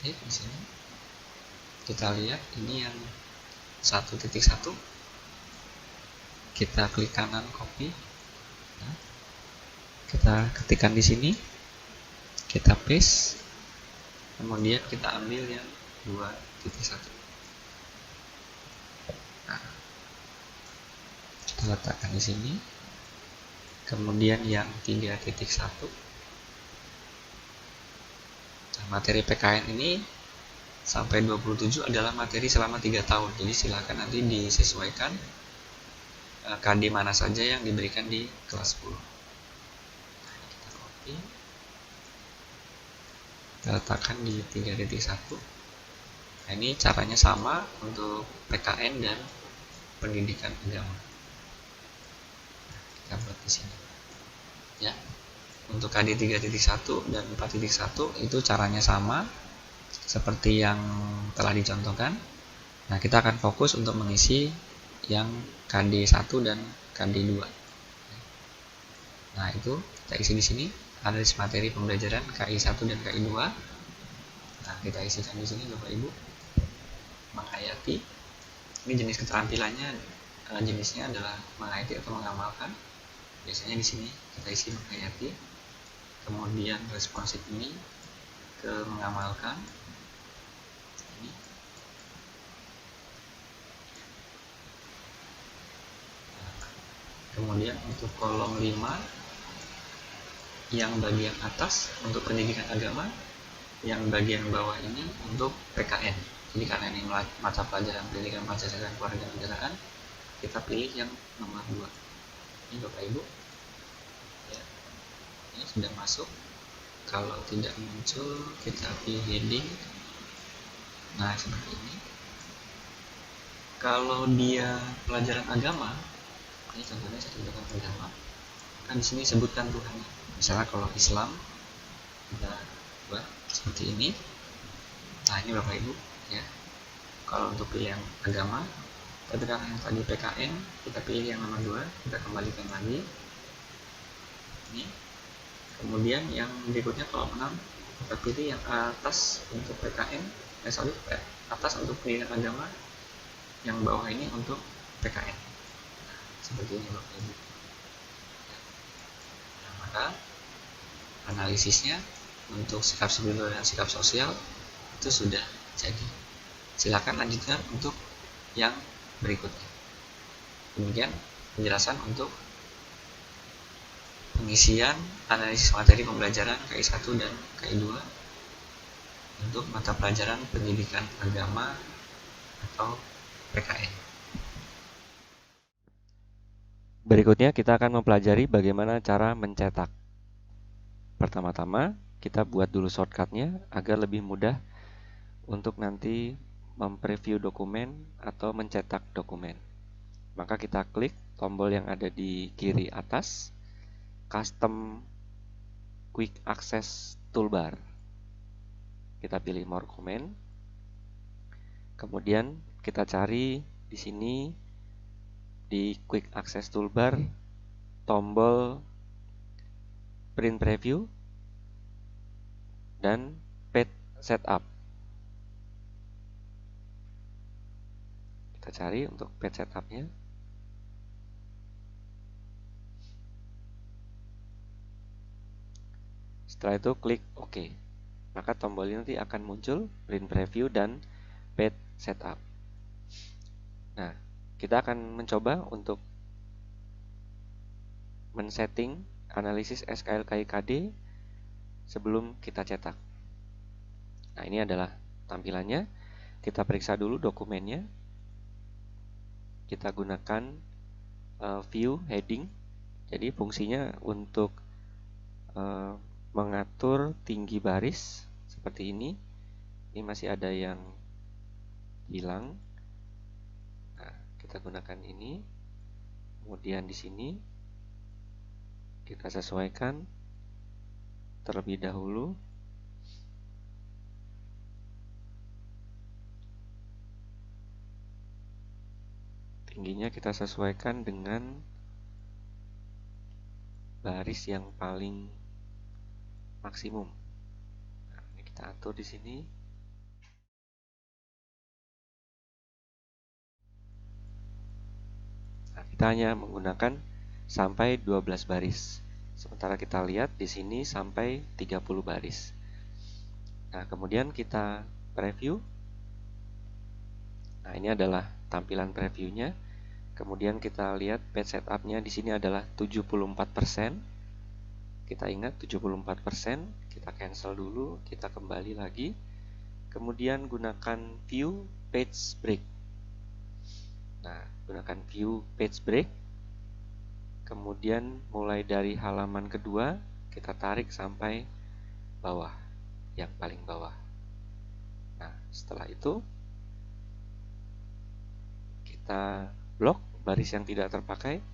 Di sini kita lihat ini yang 1.1. Kita klik kanan copy. Nah, kita ketikkan di sini. Kita paste. Kemudian kita ambil yang 2.1. Nah, kita letakkan di sini. Kemudian yang 3.1. Materi PKN ini sampai 27 adalah materi selama 3 tahun. Jadi silakan nanti disesuaikan KD mana saja yang diberikan di kelas 10. Nah, kita copy. Kita letakkan di 3.1. Nah, ini caranya sama untuk PKN dan pendidikan agama. Kita buat di sini. Ya. Untuk KD 3.1 dan 4.1 itu caranya sama seperti yang telah dicontohkan. Nah, kita akan fokus untuk mengisi yang KD 1 dan KD 2. Nah, itu kita isi di sini analisis materi pembelajaran KI 1 dan KI 2. Nah, kita isikan di sini Bapak Ibu. Menghayati. Ini jenis keterampilannya, jenisnya adalah menghayati atau mengamalkan. Biasanya di sini kita isi menghayati. Kemudian responsif ini ke mengamalkan. Ini. Kemudian untuk kolom 5 yang bagian atas untuk pendidikan agama, yang bagian bawah ini untuk PKN. Jadi karena ini mata pelajaran pendidikan Pancasila dan kewarganegaraan, kita pilih yang nomor 2. Ini Bapak Ibu. Ya. Ini sudah masuk. Kalau tidak muncul, kita pilih heading. Nah, seperti ini. Kalau dia pelajaran agama, ini contohnya saya tunjukkan agama. Kan di sini sebutkan Tuhan. Misalnya kalau Islam, kita buat seperti ini. Nah, ini Bapak Ibu, ya. Kalau untuk pilih yang agama, ketika yang tadi PKN, kita pilih yang nomor 2, kita kembalikan lagi. Ini. Kemudian yang berikutnya kolom 6, kita pilih yang atas untuk PKN, atas untuk pendidikan agama, yang bawah ini untuk PKN. Nah, seperti ini Bapak Ibu. Nah, maka analisisnya untuk sikap sipil dan sikap sosial itu sudah jadi. Silakan lanjutkan untuk yang berikutnya. Demikian penjelasan untuk pengisian analisis materi pembelajaran KI 1 dan KI 2 untuk mata pelajaran pendidikan agama atau PKN. Berikutnya kita akan mempelajari bagaimana cara mencetak. Pertama-tama kita buat dulu shortcutnya agar lebih mudah untuk nanti mempreview dokumen atau mencetak dokumen. Maka kita klik tombol yang ada di kiri atas, Custom Quick Access Toolbar. Kita pilih More Comment. Kemudian kita cari di sini di Quick Access Toolbar tombol Print Preview dan Page Setup. Kita cari untuk Page Setupnya. Setelah itu klik OK. Maka tombol ini nanti akan muncul Print Preview dan Page Setup. Nah, kita akan mencoba untuk men-setting analisis SKL KI KD sebelum kita cetak. Nah, ini adalah tampilannya. Kita periksa dulu dokumennya. Kita gunakan view heading. Jadi fungsinya untuk mengatur tinggi baris seperti ini. Ini masih ada yang hilang. Nah, kita gunakan ini. Kemudian di sini kita sesuaikan terlebih dahulu. Tingginya kita sesuaikan dengan baris yang paling maksimum. Nah, ini kita atur di sini. Nah, kita hanya menggunakan sampai 12 baris. Sementara kita lihat di sini sampai 30 baris. Nah, kemudian kita preview. Nah, ini adalah tampilan previewnya. Kemudian kita lihat page setupnya di sini adalah 74%. Kita ingat 74%, kita cancel dulu, kita kembali lagi. Kemudian gunakan view page break. Nah, gunakan view page break. Kemudian mulai dari halaman kedua, kita tarik sampai bawah, yang paling bawah. Nah, setelah itu kita blok baris yang tidak terpakai.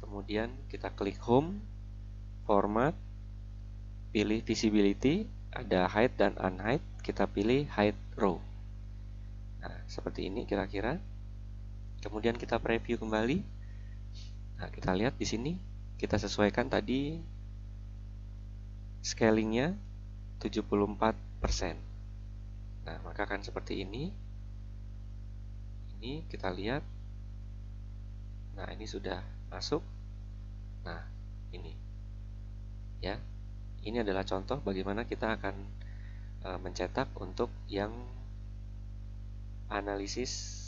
Kemudian kita klik home, format, pilih visibility, ada hide dan unhide, kita pilih hide row. Nah, seperti ini kira-kira. Kemudian kita preview kembali. Nah, kita lihat di sini kita sesuaikan tadi scalingnya 74%. Nah, maka akan seperti ini. Ini kita lihat. Nah, ini sudah masuk. Nah, ini ya. Ini adalah contoh bagaimana kita akan mencetak untuk yang analisis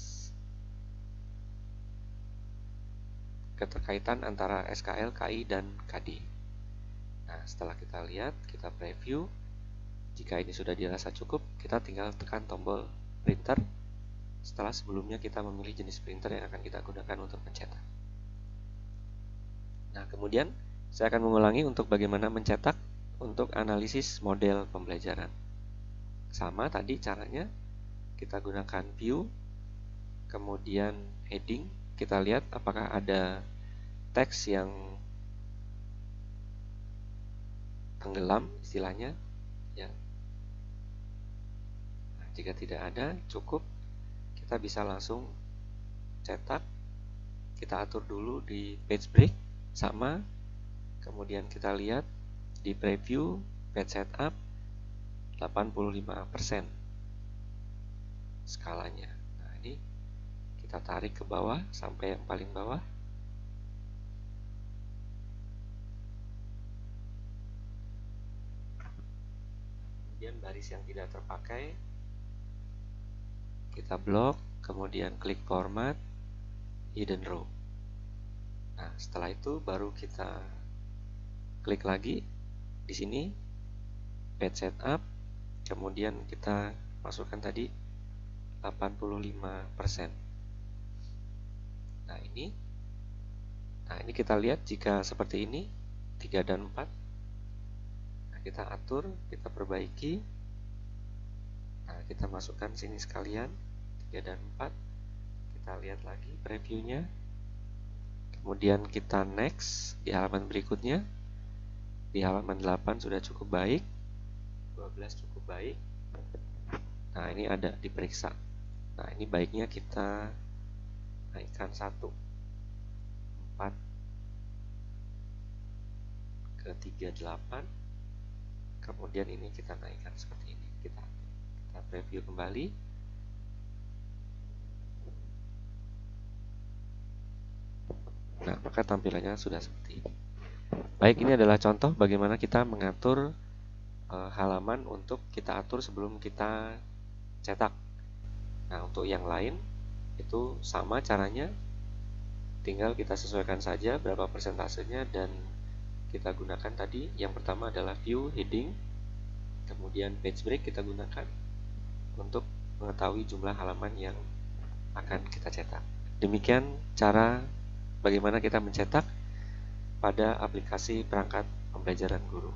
keterkaitan antara SKL, KI, dan KD. Nah, setelah kita lihat, kita preview. Jika ini sudah dirasa cukup, kita tinggal tekan tombol printer. Setelah sebelumnya kita memilih jenis printer yang akan kita gunakan untuk mencetak. Nah, kemudian saya akan mengulangi untuk bagaimana mencetak untuk analisis model pembelajaran. Sama tadi caranya, kita gunakan view, kemudian heading, kita lihat apakah ada teks yang tenggelam istilahnya ya. Nah, jika tidak ada, cukup kita bisa langsung cetak. Kita atur dulu di page break sama, kemudian kita lihat di preview page setup 85% skalanya. Nah, ini kita tarik ke bawah sampai yang paling bawah. Kemudian baris yang tidak terpakai kita blok, kemudian klik format, hidden row. Nah, setelah itu baru kita klik lagi di sini page setup, kemudian kita masukkan tadi 85%. Nah, ini kita lihat jika seperti ini 3 dan 4. Nah, kita atur, kita perbaiki. Nah, kita masukkan sini sekalian 3 dan 4. Kita lihat lagi previewnya. Kemudian kita next di halaman berikutnya. Di halaman 8 sudah cukup baik, 12 cukup baik. Nah, ini ada diperiksa. Nah, ini baiknya kita naikkan 1, 4 ke 38, kemudian ini kita naikkan seperti ini. Kita preview kembali. Nah, maka tampilannya sudah seperti ini. Baik, ini adalah contoh bagaimana kita mengatur halaman untuk kita atur sebelum kita cetak. Nah, untuk yang lain itu sama caranya, tinggal kita sesuaikan saja berapa persentasenya dan kita gunakan tadi. Yang pertama adalah view heading, kemudian page break kita gunakan untuk mengetahui jumlah halaman yang akan kita cetak. Demikian cara bagaimana kita mencetak pada aplikasi perangkat pembelajaran guru.